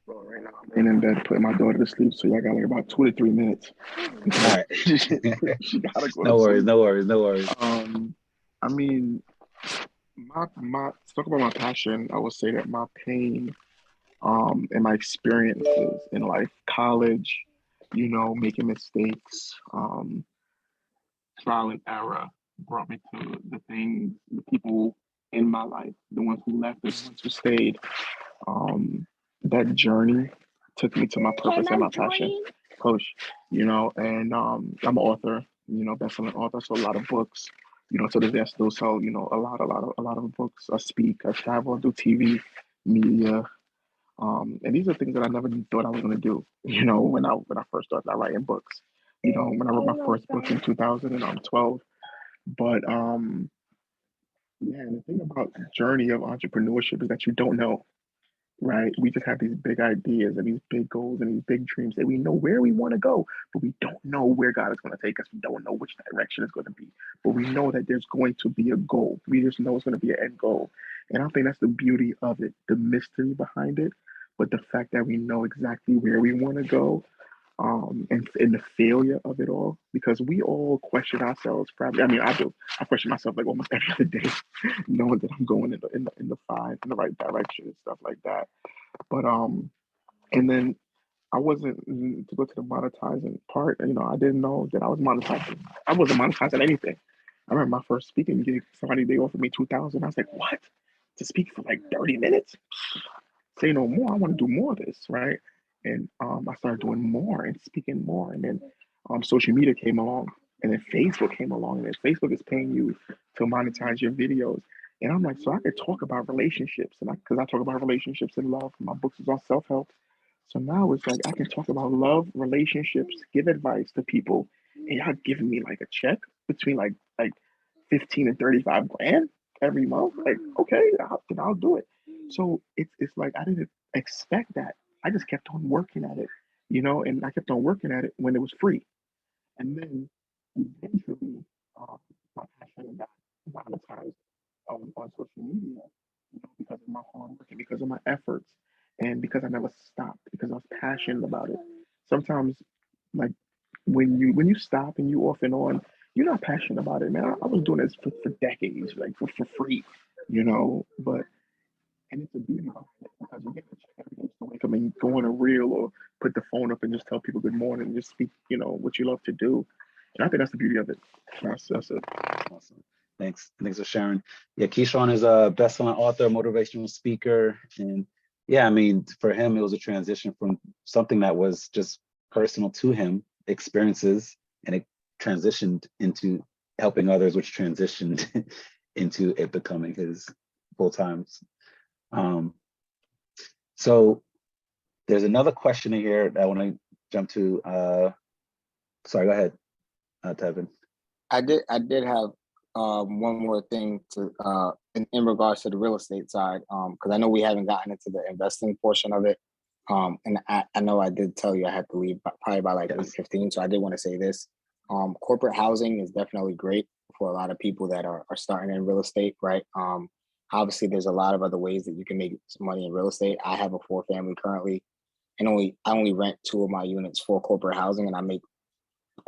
Well, right now I'm laying in bed putting my daughter to sleep, so y'all got like about 2 to 3 minutes. All right. She gotta go No to worries, sleep. no worries, no worries. I mean, my to talk about my passion, I would say that my pain, and my experiences in life, college, you know, making mistakes, trial and error brought me to the people in my life, the ones who left, the ones who stayed. That journey took me to my purpose and my passion. Coach, you know, and I'm an author, you know, best-selling author, so a lot of books. You know, to this day I still sell, you know, a lot of books. I speak, I travel, I do TV, media. And these are things that I never thought I was gonna do, you know, when I first started out writing books. You know, when I wrote my first book in 2012. But yeah, and the thing about the journey of entrepreneurship is that you don't know, right? We just have these big ideas and these big goals and these big dreams that we know where we want to go, but we don't know where God is going to take us. We don't know which direction it's going to be, but we know that there's going to be a goal. We just know it's going to be an end goal. And I think that's the beauty of it, the mystery behind it, but the fact that we know exactly where we want to go, and the failure of it all, because we all question ourselves. Probably, I mean, I do. I question myself like almost every other day, knowing that I'm going in the right direction and stuff like that. But and then I wasn't to go to the monetizing part. You know, I didn't know that I was monetizing. I wasn't monetizing anything. I remember my first speaking gig. Somebody they offered me 2,000. I was like, what? To speak for like 30 minutes? Say no more. I want to do more of this, right? And I started doing more and speaking more. And then social media came along, and then Facebook came along, and then Facebook is paying you to monetize your videos. And I'm like, so I could talk about relationships, and because I talk about relationships and love. My books is on self help. So now it's like I can talk about love, relationships, give advice to people, and y'all giving me like a check between like 15 and 35 grand. every month. Like, okay, I'll do it. So it's like I didn't expect that. I just kept on working at it, and I kept on working at it when it was free. And then eventually, my passion got monetized on social media, because of my hard work and because of my efforts and because I never stopped, because I was passionate about it. Sometimes, like when you stop and you off and on, you're not passionate about it, man. I was doing this for decades, like for free, but and it's a beauty behind it because you get to check every day to wake up and go on a reel or put the phone up and just tell people good morning and just speak, what you love to do. And I think that's the beauty of it. That's it. Awesome. Thanks for sharing. Yeah, Keyshawn is a best-selling author, motivational speaker. And yeah, I mean, for him, it was a transition from something that was just personal to him, experiences, and it transitioned into helping others, which transitioned into it becoming his full-time. So there's another question in here that I want to jump to. Sorry, go ahead, Tevin. I did have one more thing to in regards to the real estate side, because I know we haven't gotten into the investing portion of it. And I know I did tell you I had to leave probably by like 8:15, so I did want to say this. Corporate housing is definitely great for a lot of people that are starting in real estate, right? Obviously, there's a lot of other ways that you can make some money in real estate. I have a 4-family currently, and I only rent 2 of my units for corporate housing, and I make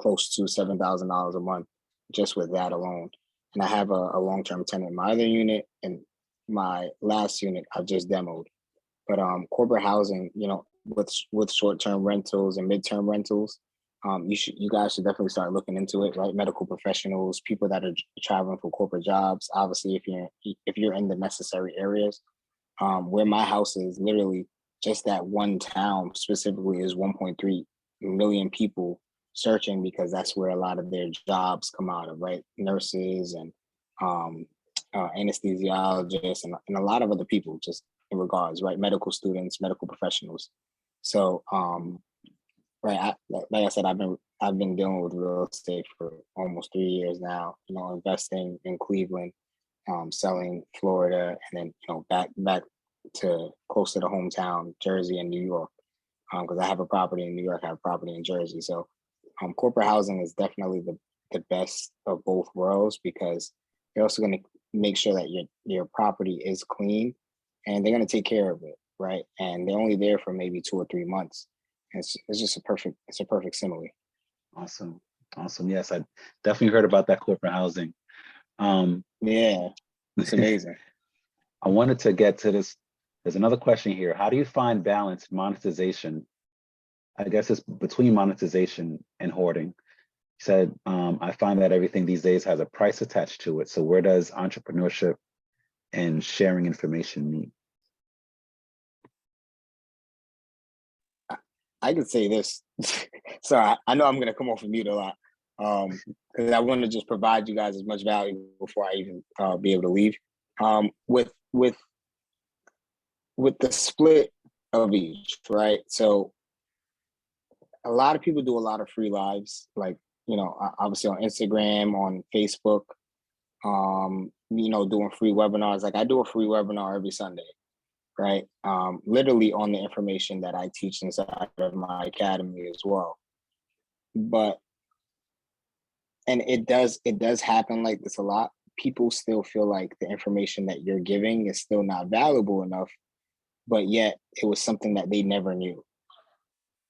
close to $7,000 a month just with that alone. And I have a long-term tenant in my other unit, and my last unit I've just demoed. But corporate housing, with short-term rentals and mid-term rentals, you guys should definitely start looking into it, right? Medical professionals, people that are traveling for corporate jobs. Obviously, if you're in the necessary areas, where my house is, literally just that one town specifically is 1.3 million people searching, because that's where a lot of their jobs come out of, right? Nurses and anesthesiologists and a lot of other people, just in regards, right? Medical students, medical professionals. So, right, like I said, I've been dealing with real estate for almost 3 years now. Investing in Cleveland, selling Florida, and then back to close to the hometown, Jersey and New York, because I have a property in New York, I have a property in Jersey. So corporate housing is definitely the best of both worlds, because you're also going to make sure that your property is clean, and they're going to take care of it, right? And they're only there for maybe 2 or 3 months. It's just a perfect simile. Awesome. Yes, I definitely heard about that corporate housing. Yeah, it's amazing. I wanted to get to this. There's another question here. How do you find balance monetization? I guess it's between monetization and hoarding. You said, I find that everything these days has a price attached to it. So where does entrepreneurship and sharing information meet? I could say this. So I know I'm going to come off of mute a lot, because I want to just provide you guys as much value before I even be able to leave. With the split of each, right? So a lot of people do a lot of free lives, like, obviously on Instagram, on Facebook, doing free webinars. Like I do a free webinar every Sunday, right? Literally on the information that I teach inside of my academy as well. And it does happen like this a lot. People still feel like the information that you're giving is still not valuable enough, but yet it was something that they never knew.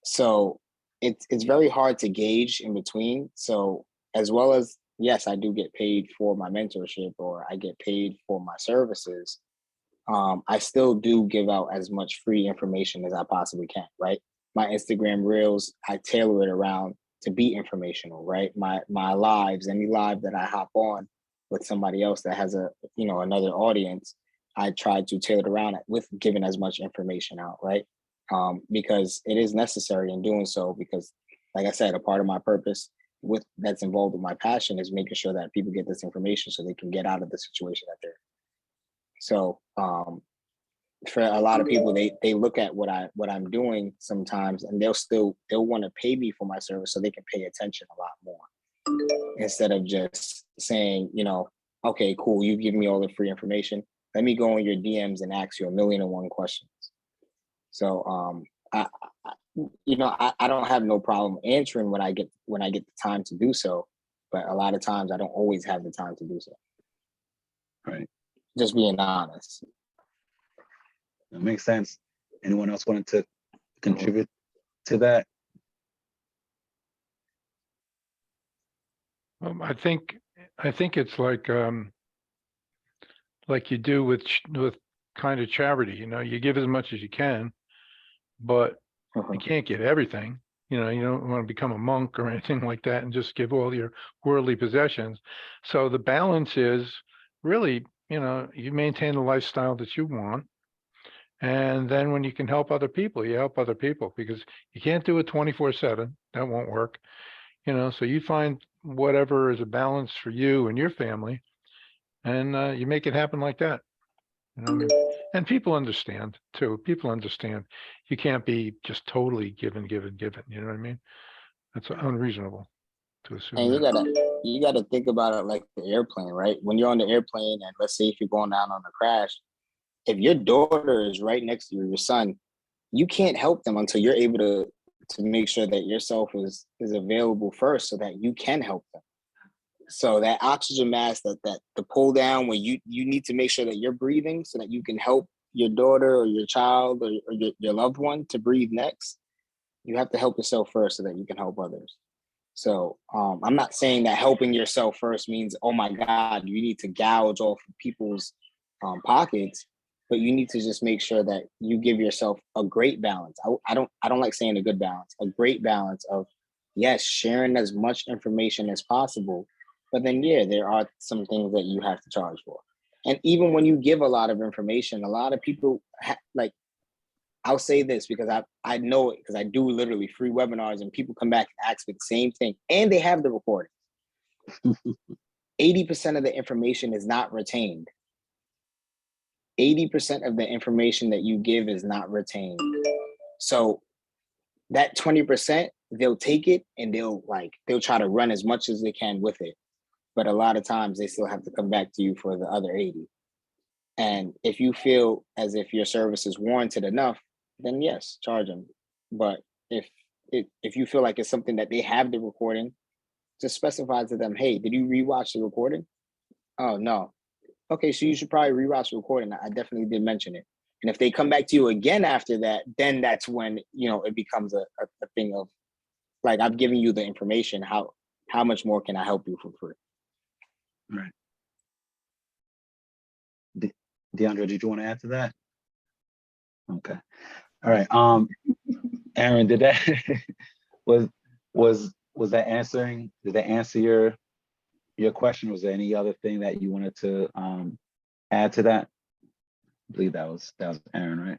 So it's very hard to gauge in between. So as well as, yes, I do get paid for my mentorship, or I get paid for my services, I still do give out as much free information as I possibly can, right? My Instagram reels, I tailor it around to be informational, right? My lives, any live that I hop on with somebody else that has another audience, I try to tailor it around it with giving as much information out, right? Because it is necessary in doing so, because like I said, a part of my purpose that's involved with my passion is making sure that people get this information so they can get out of the situation that they're in. So for a lot of people, they look at what I'm doing sometimes, and they'll want to pay me for my service so they can pay attention a lot more, instead of just saying, okay, cool, you give me all the free information. Let me go on your DMs and ask you 1,000,001 questions. So I don't have no problem answering when I get the time to do so, but a lot of times I don't always have the time to do so. Right. Just being honest. That makes sense. Anyone else wanted to contribute to that? I think it's like you do with kind of charity. You give as much as you can, but you can't give everything. You don't want to become a monk or anything like that and just give all your worldly possessions. So the balance is really, you maintain the lifestyle that you want. And then when you can help other people, you help other people, because you can't do it 24/7. That won't work. So you find whatever is a balance for you and your family, and you make it happen like that. And people understand too. People understand you can't be just totally given. You know what I mean? That's unreasonable to assume And that. you gotta think about it like the airplane, right? When you're on the airplane, and let's say if you're going down on a crash, if your daughter is right next to you, your son, you can't help them until you're able to make sure that yourself is available first, so that you can help them. So that oxygen mask, that the pull down, when you need to make sure that you're breathing so that you can help your daughter or your child or your loved one to breathe next, you have to help yourself first so that you can help others. So I'm not saying that helping yourself first means, oh my God, you need to gouge off people's pockets, but you need to just make sure that you give yourself a great balance. I don't like saying a good balance, a great balance of, yes, sharing as much information as possible, but then there are some things that you have to charge for. And even when you give a lot of information, a lot of people like, I'll say this because I know it, because I do literally free webinars and people come back and ask me the same thing, and they have the recording. 80% of the information is not retained. 80% of the information that you give is not retained. So that 20%, they'll take it and they'll try to run as much as they can with it. But a lot of times they still have to come back to you for the other 80. And if you feel as if your service is warranted enough, then yes, charge them. But if you feel like it's something that they have the recording, just specify to them, hey, did you rewatch the recording? Oh, no. Okay, so you should probably rewatch the recording. I definitely did mention it. And if they come back to you again after that, then that's when, it becomes a thing of, like, I've given you the information. How much more can I help you for free? Right. Deandra, did you want to add to that? Okay. All right. Aaron, did that was that answering? Did that answer your question? Was there any other thing that you wanted to add to that? I believe that was Aaron, right?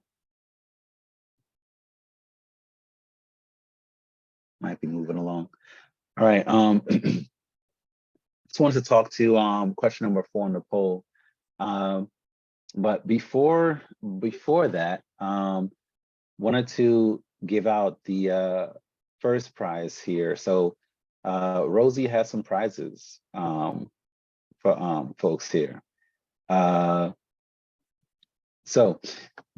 Might be moving along. All right. Just wanted to talk to question number 4 on the poll. But before that, wanted to give out the first prize here. So Rosie has some prizes for folks here. So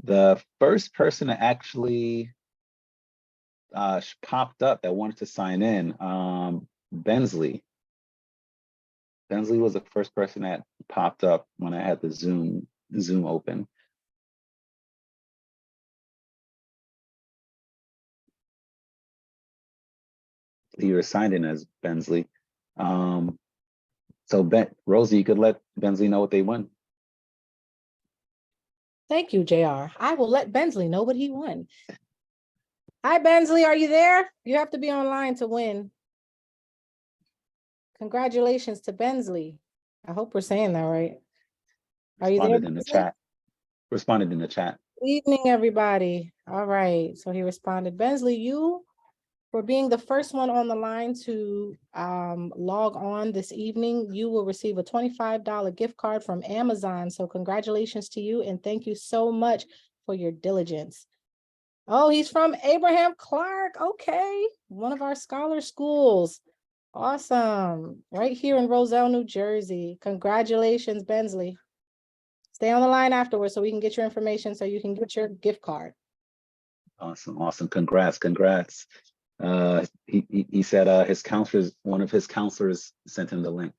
the first person that actually popped up that wanted to sign in, Bensley. Bensley was the first person that popped up when I had the Zoom open. You were signed in as Bensley. So Rosie, you could let Bensley know what they won. Thank you, JR. I will let Bensley know what he won. Hi, Bensley, are you there? You have to be online to win. Congratulations to Bensley. I hope we're saying that right. Are you there? Responded in the chat. Responded in the chat. Good evening, everybody. All right, so he responded. Bensley, you, for being the first one on the line to log on this evening, you will receive a $25 gift card from Amazon. So congratulations to you, and thank you so much for your diligence. Oh, he's from Abraham Clark. Okay, one of our scholar schools. Awesome. Right here in Roselle, New Jersey. Congratulations, Bensley. Stay on the line afterwards so we can get your information so you can get your gift card. Awesome, awesome. Congrats, congrats. He said his counselors, one of his counselors sent him the link.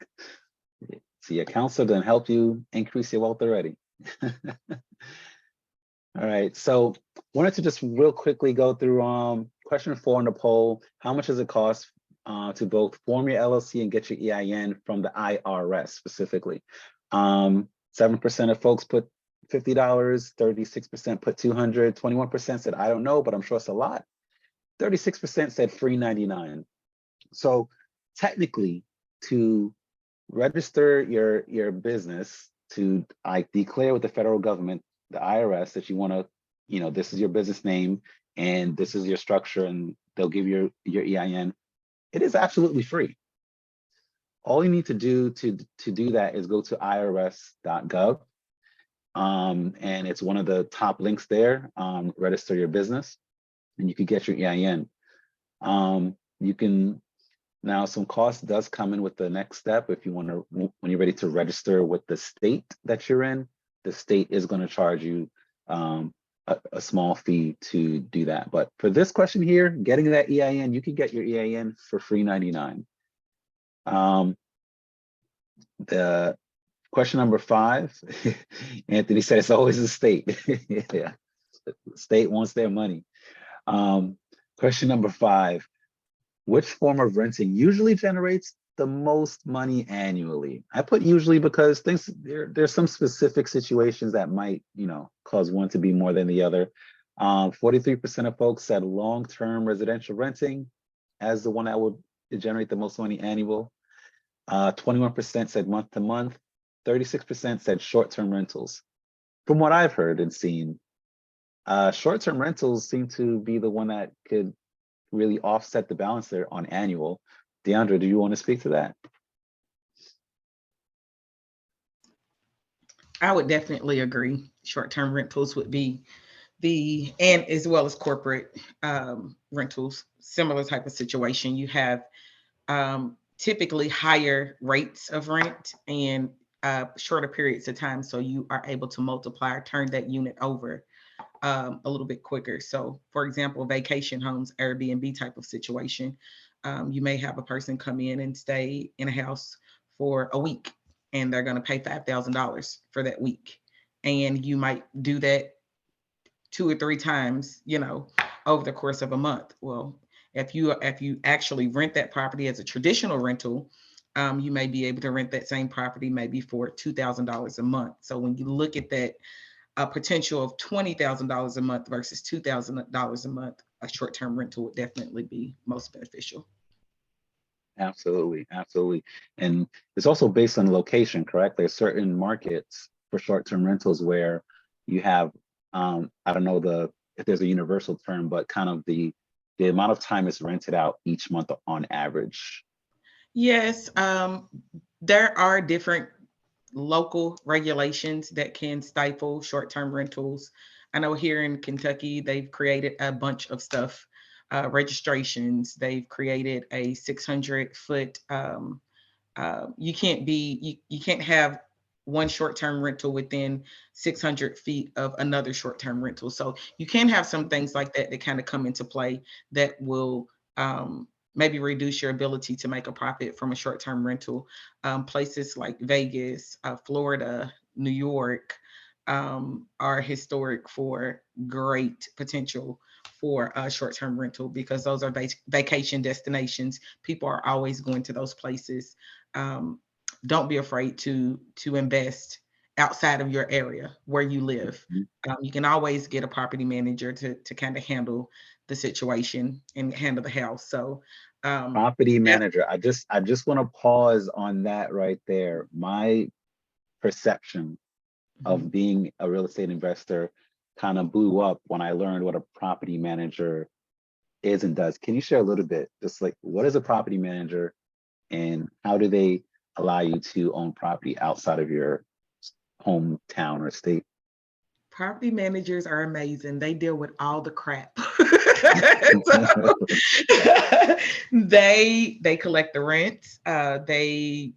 So your counselor didn't help you increase your wealth already. All right, so wanted to just real quickly go through question 4 on the poll. How much does it cost to both form your LLC and get your EIN from the IRS specifically? 7% of folks put $50, 36% put $200, 21% said, I don't know, but I'm sure it's a lot. 36% said free 99. So technically, to register your business, to declare with the federal government, the IRS, that you want to, this is your business name and this is your structure, and they'll give you your EIN. It is absolutely free. All you need to do to do that is go to irs.gov. And it's one of the top links there, register your business, and you can get your EIN. You can, now some cost does come in with the next step. If you want to, when you're ready to register with the state that you're in, the state is going to charge you a small fee to do that. But for this question here, getting that EIN, you can get your EIN for free 99. The question number 5, Anthony said it's always the state. Yeah, the state wants their money. Question number 5, which form of renting usually generates the most money annually? I put usually because there's some specific situations that might, cause one to be more than the other. 43% of folks said long-term residential renting as the one that would generate the most money annual. 21% said month to month. 36% said short-term rentals. From what I've heard and seen, short-term rentals seem to be the one that could really offset the balance there on annual. Deandra, do you want to speak to that? I would definitely agree. Short-term rentals would be and as well as corporate rentals, similar type of situation. You have typically higher rates of rent and shorter periods of time. So you are able to multiply or turn that unit over a little bit quicker. So for example, vacation homes, Airbnb type of situation, you may have a person come in and stay in a house for a week and they're going to pay $5,000 for that week. And you might do that 2 or 3 times, over the course of a month. Well, if you actually rent that property as a traditional rental, you may be able to rent that same property maybe for $2,000 a month. So when you look at that, a potential of $20,000 a month versus $2,000 a month, a short-term rental would definitely be most beneficial. Absolutely, absolutely. And it's also based on location, correct? There's certain markets for short-term rentals where you have, I don't know if there's a universal term, but kind of the amount of time it's rented out each month on average. Yes, there are different local regulations that can stifle short-term rentals. I know here in Kentucky, they've created a bunch of stuff, registrations. They've created a 600-foot, you can't have one short-term rental within 600 feet of another short-term rental. So you can have some things like that that kind of come into play that will maybe reduce your ability to make a profit from a short-term rental. Places like Vegas, Florida, New York are historic for great potential for a short-term rental because those are vacation destinations. People are always going to those places. Don't be afraid to invest outside of your area where you live. You can always get a property manager to kind of handle the situation and handle the house. So property manager, I just want to pause on that right there. My perception of being a real estate investor kind of blew up when I learned what a property manager is and does. Can you share a little bit, just like what is a property manager and how do they allow you to own property outside of your hometown or state? Property managers are amazing. They deal with all the crap. So, they collect the rent. They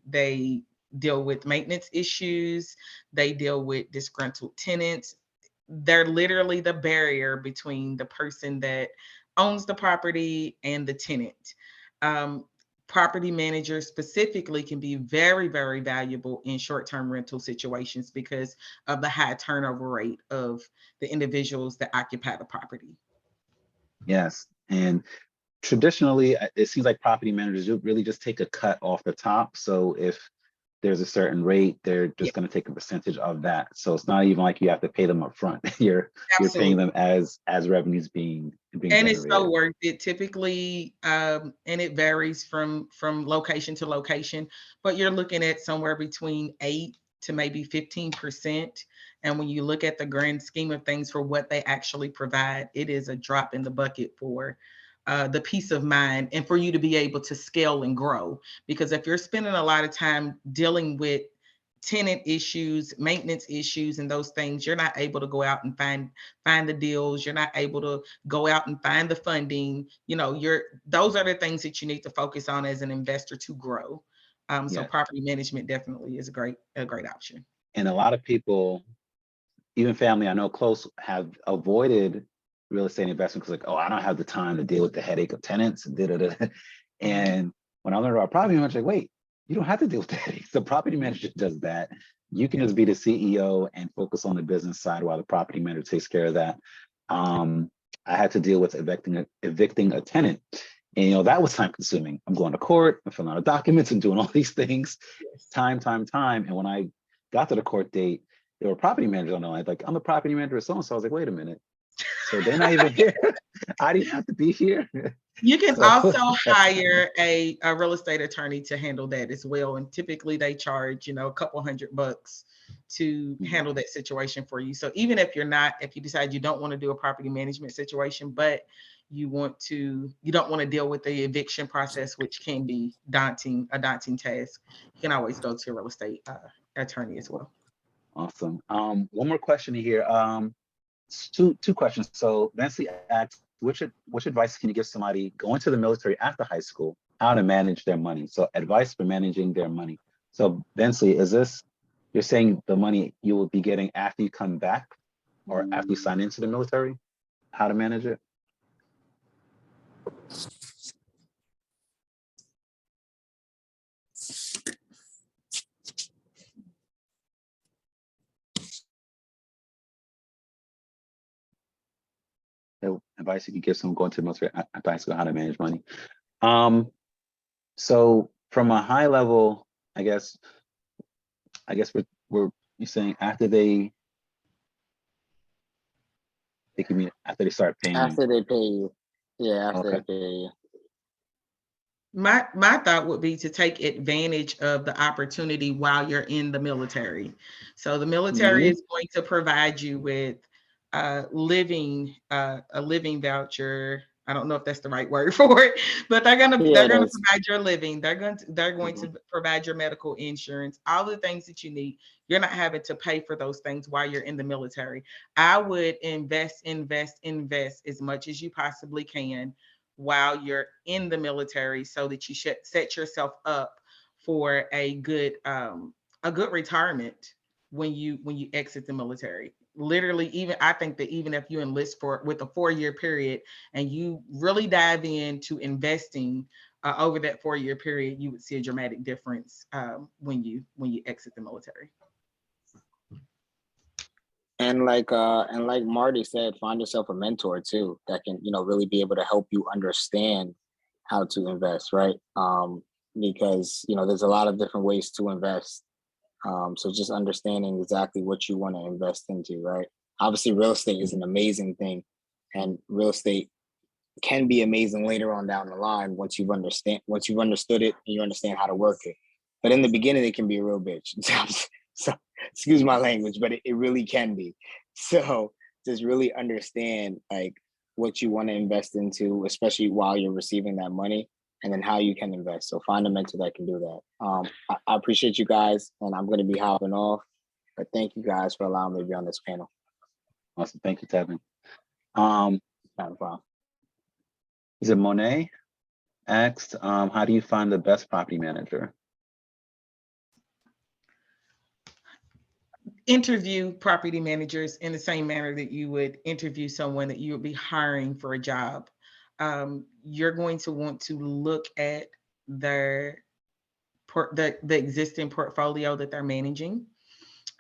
deal with maintenance issues. They deal with disgruntled tenants. They're literally the barrier between the person that owns the property and the tenant. Um, Property managers specifically can be very, very valuable in short-term rental situations because of the high turnover rate of the individuals that occupy the property. Yes, and traditionally, it seems like property managers really just take a cut off the top. So if there's a certain rate, they're Yeah. just going to take a percentage of that. So it's not even like you have to pay them up front. You're paying Absolutely. them as revenues being And generated. it's so worth it typically, and it varies from location to location, but you're looking at somewhere between 8 to maybe 15%. And when you look at the grand scheme of things for what they actually provide, it is a drop in the bucket for the peace of mind and for you to be able to scale and grow. Because if you're spending a lot of time dealing with tenant issues, maintenance issues, and those things, you're not able to go out and find the deals. You're not able to go out and find the funding. You know, those are the things that you need to focus on as an investor to grow. So Yeah. property management definitely is a great option. And a lot of people, even family I know close, have avoided real estate investment because like, oh, I don't have the time to deal with the headache of tenants. And when I learned about property management, like, wait, you don't have to deal with the headaches. The property manager does that. You can just be the CEO and focus on the business side while the property manager takes care of that. I had to deal with evicting a tenant. And that was time consuming. I'm going to court, I'm filling out documents and doing all these things, time. And when I got to the court date, there were property managers on the line. Like, I'm the property manager of so-and-so. I was like, wait a minute. So they're not even here. I didn't have to be here. You can So, also hire a real estate attorney to handle that as well. And typically they charge, a couple $100 to handle that situation for you. So even if you decide you don't want to do a property management situation, but you don't want to deal with the eviction process, which can be a daunting task, you can always go to a real estate attorney as well. awesome. One more question here. Two questions. So Nancy asked, which advice can you give somebody going to the military after high school, how to manage their money? So advice for managing their money. So Nancy, you're saying the money you will be getting after you come back or after you sign into the military, how to manage it? Advice you could give someone going to the military after high school, how to manage money. So from a high level, I guess you're saying after they can mean after they start paying After you. they pay you. Yeah, after Okay. they pay you. My thought would be to take advantage of the opportunity while you're in the military. So the military is going to provide you with a living voucher. I don't know if that's the right word for it, but they're gonna provide your living. They're going to provide your medical insurance, all the things that you need. You're not having to pay for those things while you're in the military. I would invest as much as you possibly can while you're in the military so that you should set yourself up for a good retirement when you exit the military. Literally, I think that even if you enlist with a 4-year period and you really dive into investing over that 4-year period, you would see a dramatic difference when you exit the military. And like Marty said, find yourself a mentor too that can, really be able to help you understand how to invest, right? Because there's a lot of different ways to invest. So just understanding exactly what you want to invest into, right? Obviously, real estate is an amazing thing, and real estate can be amazing later on down the line once you've understood it and you understand how to work it. But in the beginning, it can be a real bitch. So excuse my language, but it really can be. So just really understand like what you want to invest into, especially while you're receiving that money, and then how you can invest. So find a mentor that can do that. I appreciate you guys, and I'm going to be hopping off. But thank you guys for allowing me to be on this panel. Awesome. Thank you, Tevin. Not a problem. Is it Monet asked, how do you find the best property manager? Interview property managers in the same manner that you would interview someone that you would be hiring for a job. You're going to want to look at their the existing portfolio that they're managing.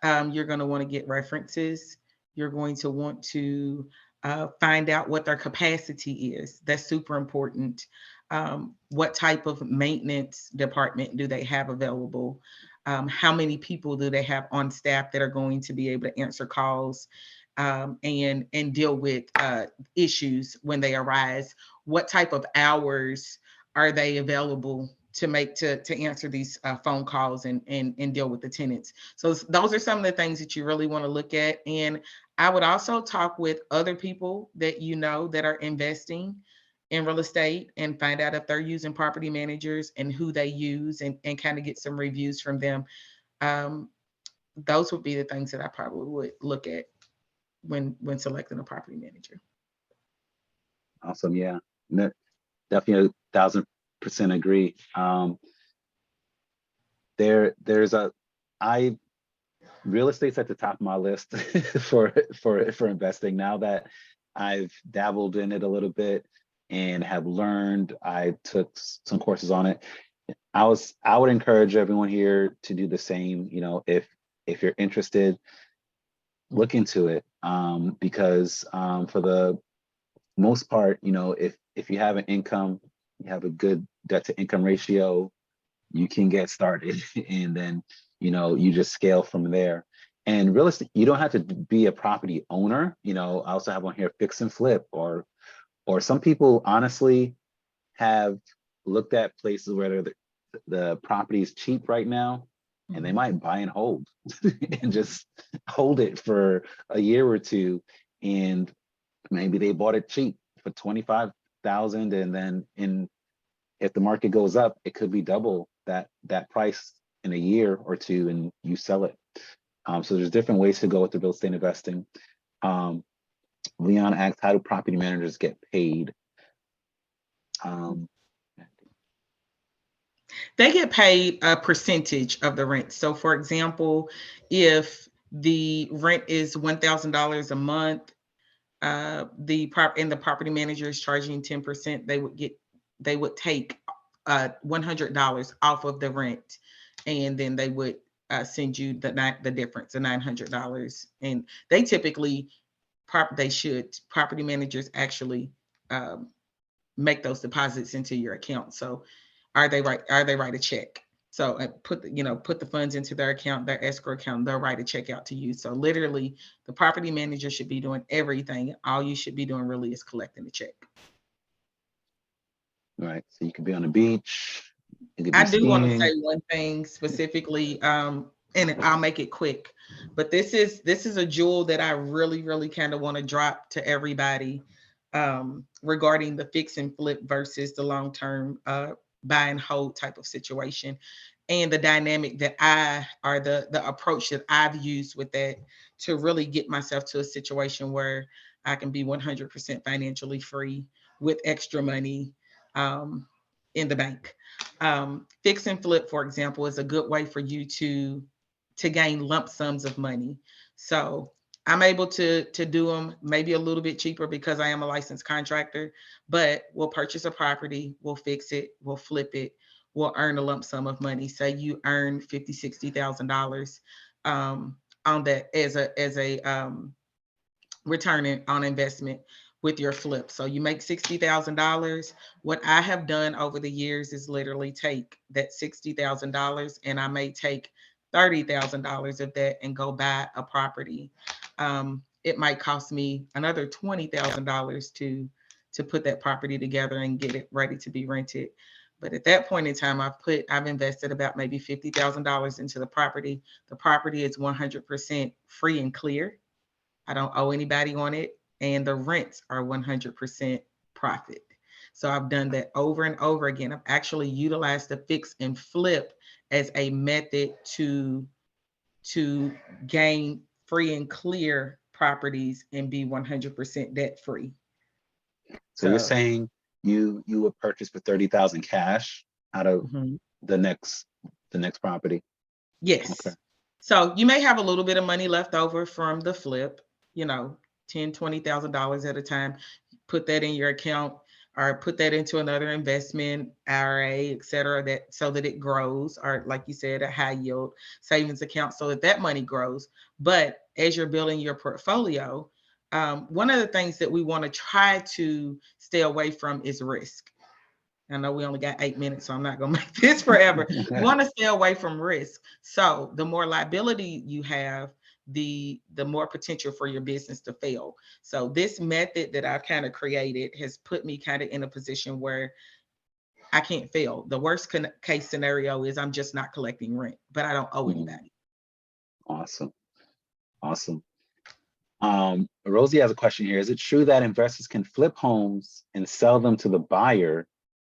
You're going to want to get references. You're going to want to find out what their capacity is. That's super important. What type of maintenance department do they have available? How many people do they have on staff that are going to be able to answer calls and deal with issues when they arise? What type of hours are they available to make to answer these phone calls and deal with the tenants? So those are some of the things that you really want to look at. And I would also talk with other people that you know that are investing in real estate and find out if they're using property managers and who they use and kind of get some reviews from them. Those would be the things that I probably would look at when selecting a property manager. Awesome. Yeah, definitely 1,000% agree. Real estate's at the top of my list for investing. Now that I've dabbled in it a little bit and have learned, I took some courses on it. I would encourage everyone here to do the same. You know, if you're interested, look into it, because for the most part, you know, if you have an income, you have a good debt to income ratio, you can get started and then, you know, you just scale from there. And real estate, you don't have to be a property owner. You know, I also have on here fix and flip, or some people honestly have looked at places where the property is cheap right now, and they might buy and hold and just hold it for a year or two. And maybe they bought it cheap for 25,000, and then if the market goes up, it could be double that price in a year or two, and you sell it. So there's different ways to go with the real estate investing. Leon asked, how do property managers get paid? They get paid a percentage of the rent. So for example, if the rent is $1,000 a month, the property manager is charging 10%, they would take $100 off of the rent, and then they would send you the difference, the $900. And they typically property managers actually make those deposits into your account. So are they write a check? So put the funds into their account, their escrow account, they'll write a check out to you. So literally the property manager should be doing everything. All you should be doing really is collecting the check. All right, so you could be on the beach. I do want to say one thing specifically, and I'll make it quick, but this is a jewel that I really, really kind of want to drop to everybody regarding the fix and flip versus the long-term buy and hold type of situation, and the dynamic that the approach that I've used with that to really get myself to a situation where I can be 100% financially free with extra money in the bank. Fix and flip, for example, is a good way for you to gain lump sums of money. So I'm able to do them maybe a little bit cheaper because I am a licensed contractor, but we'll purchase a property, we'll fix it, we'll flip it, we'll earn a lump sum of money. Say you earn $50,000, $60,000 on that as a return on investment with your flip. So you make $60,000. What I have done over the years is literally take that $60,000 and I may take $30,000 of that and go buy a property. It might cost me another $20,000 to put that property together and get it ready to be rented. But at that point in time, I've invested about maybe $50,000 into the property. The property is 100% free and clear. I don't owe anybody on it, and the rents are 100% profit. So I've done that over and over again. I've actually utilized the fix and flip as a method to gain free and clear properties and be 100% debt free. So you're saying you would purchase for 30,000 cash out of Mhm. the next property. Yes. Okay. So you may have a little bit of money left over from the flip, you know, $10,000, $20,000 at a time. Put that in your account or put that into another investment, IRA, et cetera, that so that it grows, or like you said, a high yield savings account so that that money grows. But as you're building your portfolio, one of the things that we want to try to stay away from is risk. I know we only got 8 minutes, so I'm not going to make this forever. You want to stay away from risk. So the more liability you have, the more potential for your business to fail. So this method that I've kind of created has put me kind of in a position where I can't fail. The worst case scenario is I'm just not collecting rent, but I don't owe anybody. Awesome. Awesome. Rosie has a question here. Is it true that investors can flip homes and sell them to the buyer,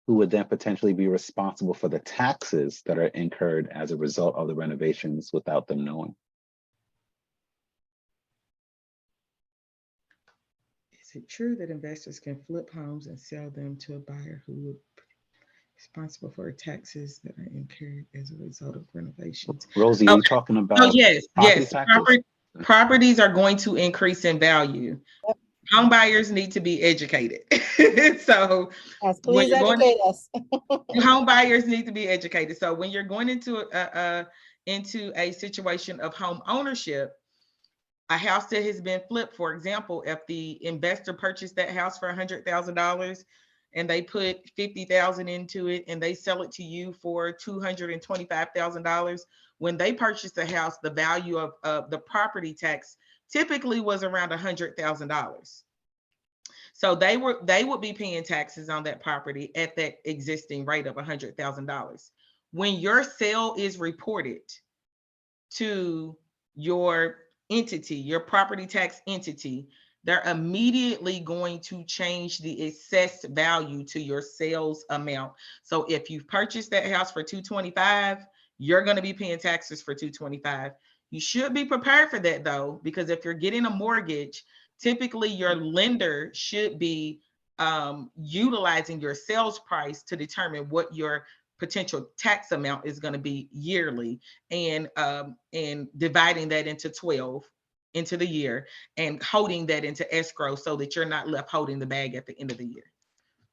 who would then potentially be responsible for the taxes that are incurred as a result of the renovations without them knowing? Is it true that investors can flip homes and sell them to a buyer who would be responsible for taxes that are incurred as a result of renovations? Rosie, are you talking Oh, about yes, property yes. taxes? Properties are going to increase in value. Yep. Home buyers need to be educated. So Yes, when please you're going, educate us. home buyers need to be educated. So when you're going into a situation of home ownership, a house that has been flipped, for example, if the investor purchased that house for $100,000 and they put 50,000 into it and they sell it to you for $225,000, when they purchased the house, the value of the property tax typically was around $100,000. So they would be paying taxes on that property at that existing rate of $100,000. When your sale is reported to your entity, your property tax entity, they're immediately going to change the assessed value to your sales amount. So if you've purchased that house for $225,000, you're going to be paying taxes for $225,000. You should be prepared for that though, because if you're getting a mortgage, typically your lender should be utilizing your sales price to determine what your potential tax amount is going to be yearly, and dividing that into 12 into the year and holding that into escrow so that you're not left holding the bag at the end of the year.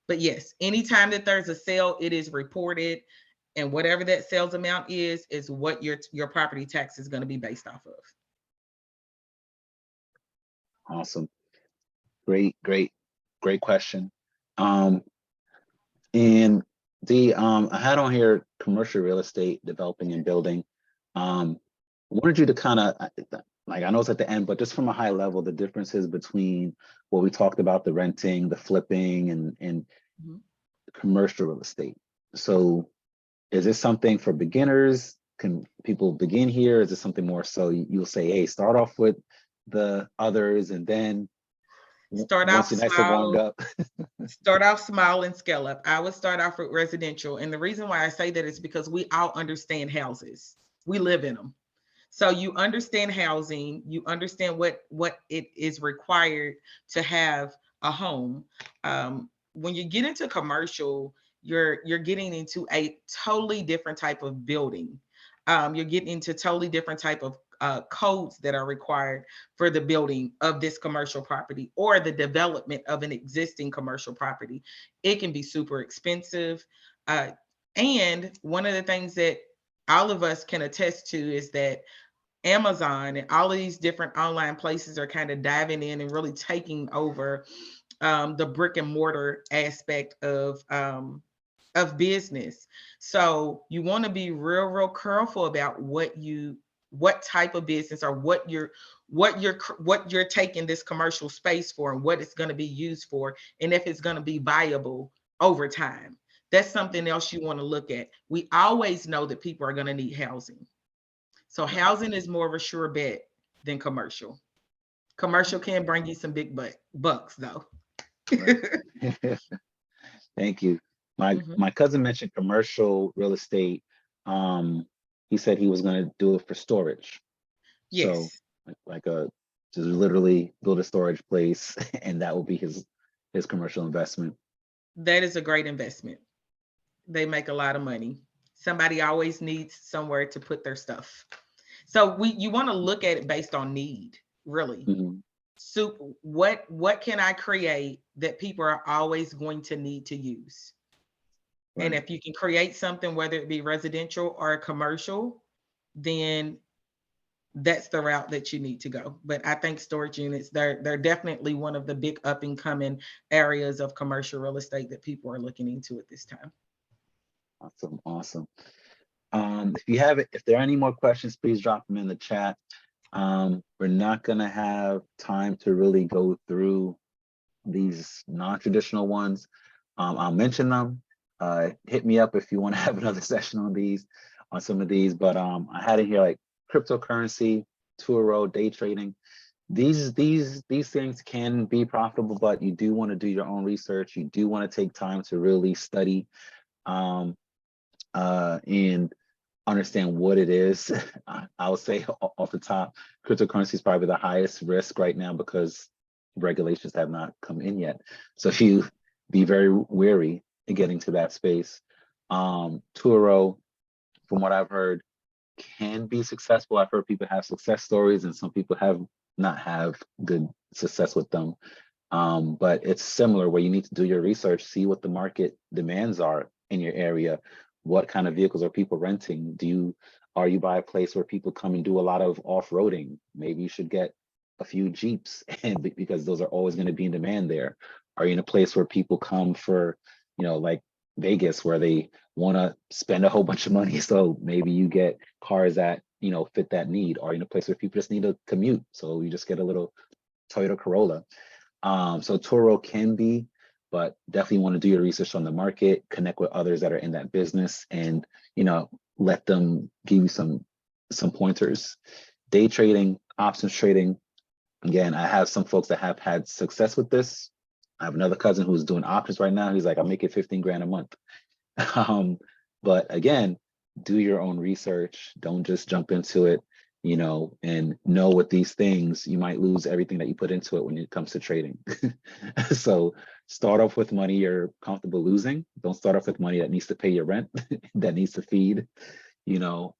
But yes, anytime that there's a sale, it is reported, and whatever that sales amount is what your property tax is going to be based off of. Awesome. Great question. And I had on here commercial real estate developing and building. I wanted you to kind of, like, I know it's at the end, but just from a high level, the differences between what we talked about, the renting, the flipping, and commercial real estate. So is this something for beginners? Can people begin here? Is this something more so you'll say, hey, start off with the others and then Start once off you're nice and warmed small. up? Start off small and scale up. I would start off with residential. And the reason why I say that is because we all understand houses. We live in them. So you understand housing, you understand what it is required to have a home. When you get into commercial, you're getting into a totally different type of building. You're getting into totally different type of codes that are required for the building of this commercial property or the development of an existing commercial property. It can be super expensive. And one of the things that all of us can attest to is that Amazon and all of these different online places are kind of diving in and really taking over the brick and mortar aspect of business. So you want to be real careful about what type of business or what you're taking this commercial space for and what it's going to be used for, and if it's going to be viable over time. That's something else you want to look at. We always know that people are going to need housing. So housing is more of a sure bet than commercial. Commercial can bring you some big bucks though. Thank you. My cousin mentioned commercial real estate. He said he was going to do it for storage. So Yes. like just literally build a storage place and that will be his commercial investment. that is a great investment. They make a lot of money. Somebody always needs somewhere to put their stuff. So you want to look at it based on need, really. Mhm. So what can I create that people are always going to need to use? And Right. if you can create something, whether it be residential or commercial, then that's the route that you need to go. But I think storage units, they're definitely one of the big up and coming areas of commercial real estate that people are looking into at this time. Awesome, awesome. If there are any more questions, please drop them in the chat. We're not gonna have time to really go through these non-traditional ones. I'll mention them. Hit me up if you want to have another session on some of these. But I had in here like cryptocurrency, Turo, day trading. These things can be profitable, but you do want to do your own research. You do want to take time to really study and understand what it is. I would say off the top, cryptocurrency is probably the highest risk right now because regulations have not come in yet. So if you be very wary in getting to that space. Turo, from what I've heard, can be successful. I've heard people have success stories and some people have not have good success with them. But it's similar where you need to do your research, see what the market demands are in your area. What kind of vehicles are people renting? Are you by a place where people come and do a lot of off-roading? Maybe you should get a few Jeeps and because those are always going to be in demand there. Are you in a place where people come for, like Vegas, where they want to spend a whole bunch of money? So maybe you get cars that, fit that need. Are you in a place where people just need to commute? So you just get a little Toyota Corolla. So Turo can be, but definitely want to do your research on the market, connect with others that are in that business, and let them give you some pointers. Day trading, options trading. Again, I have some folks that have had success with this. I have another cousin who's doing options right now. He's like, I'm making 15 grand a month. But again, do your own research. Don't just jump into it, and know what these things, you might lose everything that you put into it when it comes to trading. So start off with money you're comfortable losing. Don't start off with money that needs to pay your rent, that needs to feed,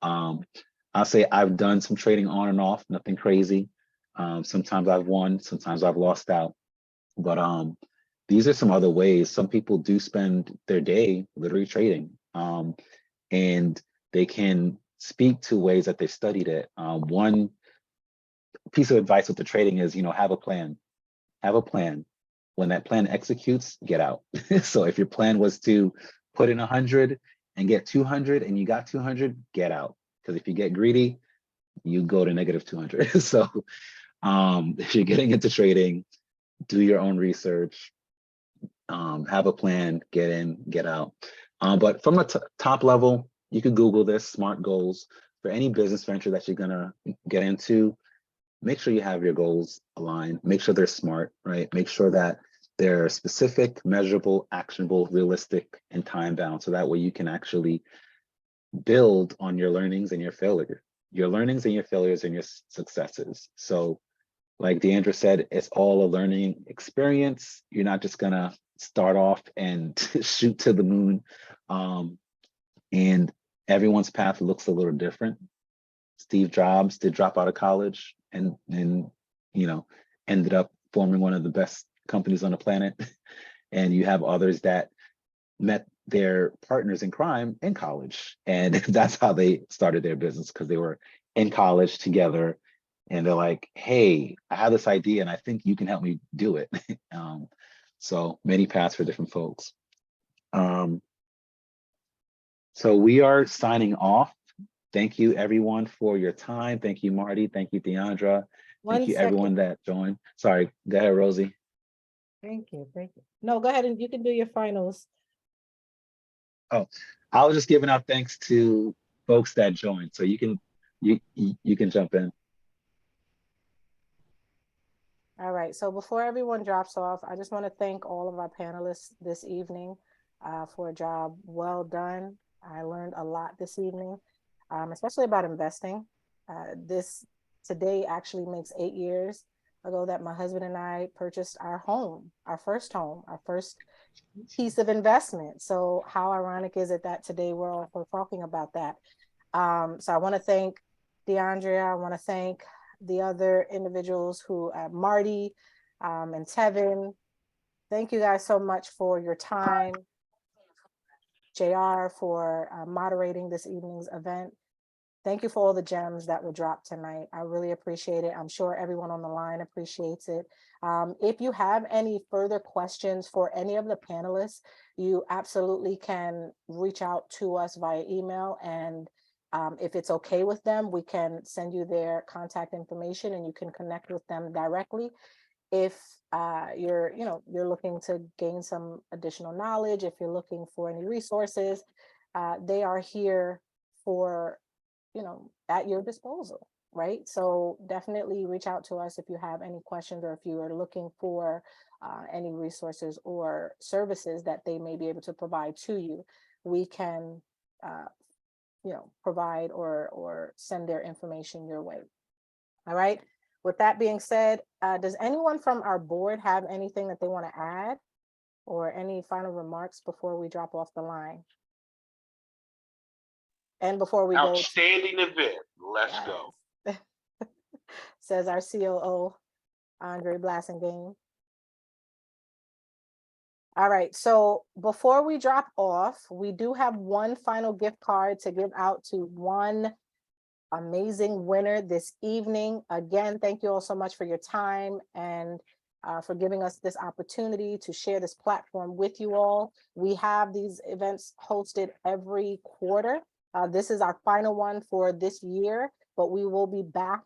I'll say I've done some trading on and off, nothing crazy. Sometimes I've won, sometimes I've lost out. But these are some other ways. Some people do spend their day literally trading, and they can speak to ways that they studied it. One piece of advice with the trading is, have a plan. Have a plan. When that plan executes, get out. So if your plan was to put in 100 and get 200 and you got 200, get out. Because if you get greedy, you go to negative 200. So if you're getting into trading, do your own research, have a plan, get in, get out. But from the top level, you can Google this, SMART goals. For any business venture that you're gonna get into, make sure you have your goals aligned, make sure they're SMART, right? Make sure that they're specific, measurable, actionable, realistic, and time bound. So that way you can actually build on your learnings and your failure, your learnings and your failures and your successes. So like Deandra said, it's all a learning experience. You're not just gonna start off and shoot to the moon. And everyone's path looks a little different. Steve Jobs did drop out of college and ended up forming one of the best companies on the planet. And you have others that met their partners in crime in college. And that's how they started their business, because they were in college together. And they're like, hey, I have this idea and I think you can help me do it. So many paths for different folks. So we are signing off. Thank you everyone for your time. Thank you, Marty. Thank you, Deandra. Thank you everyone that joined. Sorry, go ahead, Rosie. Thank you. No, go ahead and you can do your finals. Oh, I was just giving out thanks to folks that joined. So you can jump in. All right, so before everyone drops off, I just want to thank all of our panelists this evening for a job well done. I learned a lot this evening, especially about investing. Today actually makes 8 years ago that my husband and I purchased our home, our first piece of investment. So how ironic is it that today we're talking about that? So I want to thank DeAndrea. I want to thank the other individuals who, Marty and Tevin. Thank you guys so much for your time. JR for moderating this evening's event. Thank you for all the gems that were dropped tonight. I really appreciate it. I'm sure everyone on the line appreciates it. If you have any further questions for any of the panelists, you absolutely can reach out to us via email, and if it's okay with them, we can send you their contact information and you can connect with them directly. If you're looking to gain some additional knowledge, if you're looking for any resources, they are here for, at your disposal, right? So definitely reach out to us if you have any questions, or if you are looking for any resources or services that they may be able to provide to you. We can, provide or send their information your way. All right. With that being said, does anyone from our board have anything that they want to add, or any final remarks before we drop off the line? And before we go, outstanding event. Let's go. Says our COO, Andre Blassingame. All right, so before we drop off, we do have one final gift card to give out to one amazing winner this evening. Again, thank you all so much for your time and for giving us this opportunity to share this platform with you all. We have these events hosted every quarter. This is our final one for this year, but we will be back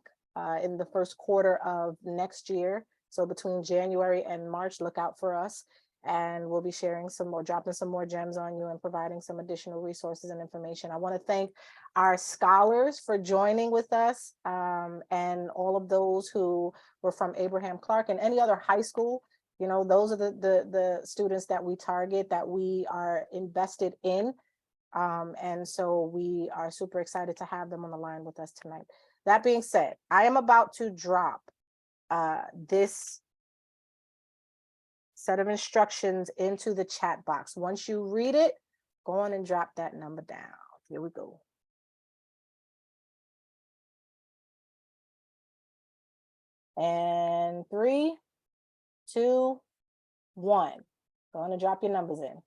in the first quarter of next year. So between January and March, look out for us. And we'll be sharing some more, dropping some more gems on you and providing some additional resources and information. I want to thank our scholars for joining with us, and all of those who were from Abraham Clark and any other high school. Those are the students that we target, that we are invested in. And so we are super excited to have them on the line with us tonight. That being said, I am about to drop this set of instructions into the chat box. Once you read it, go on and drop that number down. Here we go. And 3, 2, 1. Go on and drop your numbers in.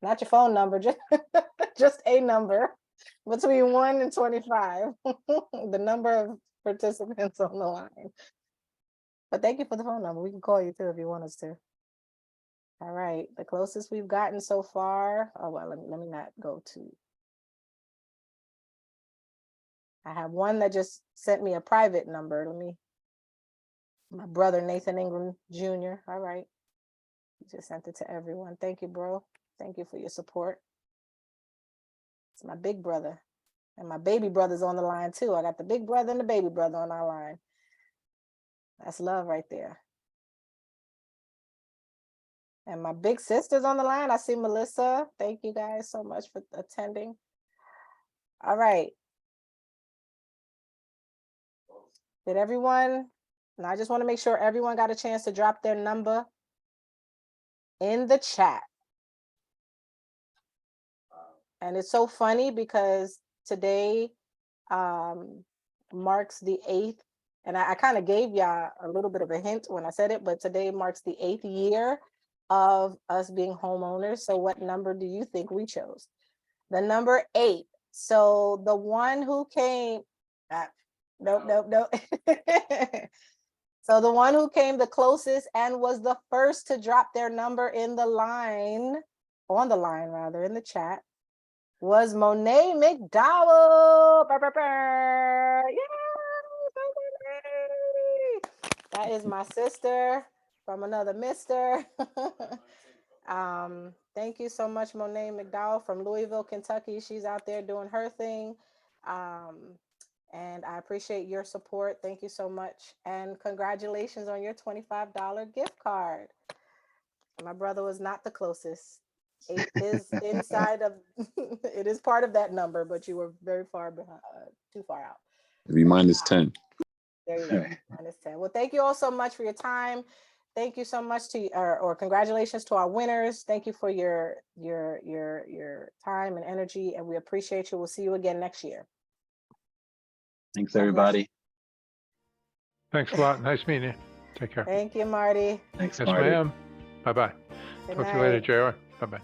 Not your phone number, just a number between 1 and 25. The number of participants on the line. But thank you for the phone number. We can call you too if you want us to. All right, the closest we've gotten so far. Oh, well, let me not go to. I have one that just sent me a private number. My brother, Nathan Ingram Jr. All right. He just sent it to everyone. Thank you, bro. Thank you for your support. It's my big brother. And my baby brother's on the line too. I got the big brother and the baby brother on our line. That's love right there. And my big sister's on the line. I see Melissa. Thank you guys so much for attending. All right. Did everyone, and I just want to make sure everyone got a chance to drop their number in the chat. And it's so funny because today marks the 8th, and I kind of gave y'all a little bit of a hint when I said it, but today marks the 8th year of us being homeowners. So what number do you think we chose? The number 8. So the one who came, nope. So the one who came the closest and was the first to drop their number in the line, in the chat, was Monet McDowell. Yay! That is my sister from another mister. Thank you so much, Monet McDowell from Louisville, Kentucky. She's out there doing her thing. And I appreciate your support. Thank you so much. And congratulations on your $25 gift card. My brother was not the closest. 8 is inside of, it is part of that number, but you were very far behind, too far out. It'd be -10. There you go, -10. Well, thank you all so much for your time. Thank you so much to, or congratulations to our winners. Thank you for your time and energy, and we appreciate you. We'll see you again next year. Thanks, God bless everybody. Thanks a lot. Nice meeting you. Take care. Thank you, Marty. Thanks, Yes, Marty. ma'am. Bye-bye. Good Talk to you later, night. JR. Bye-bye.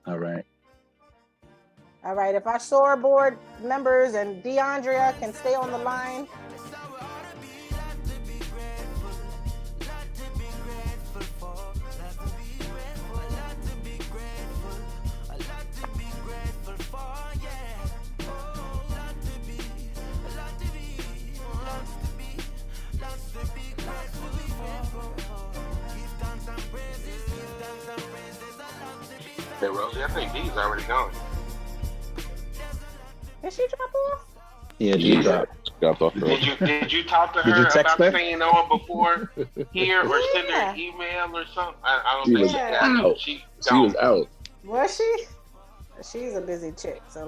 All right. All right, if our SOAR board members and DeAndrea can stay on the line. Hey, Rosie, I think D's already gone. Did she drop off? Yeah, Yeah. you dropped. Dropped off. Did you talk to Did you her text about her? staying on before here or send her Yeah. an email or something? I don't She think was she out. has. She's She was gone. out. Was she? She's a busy chick, so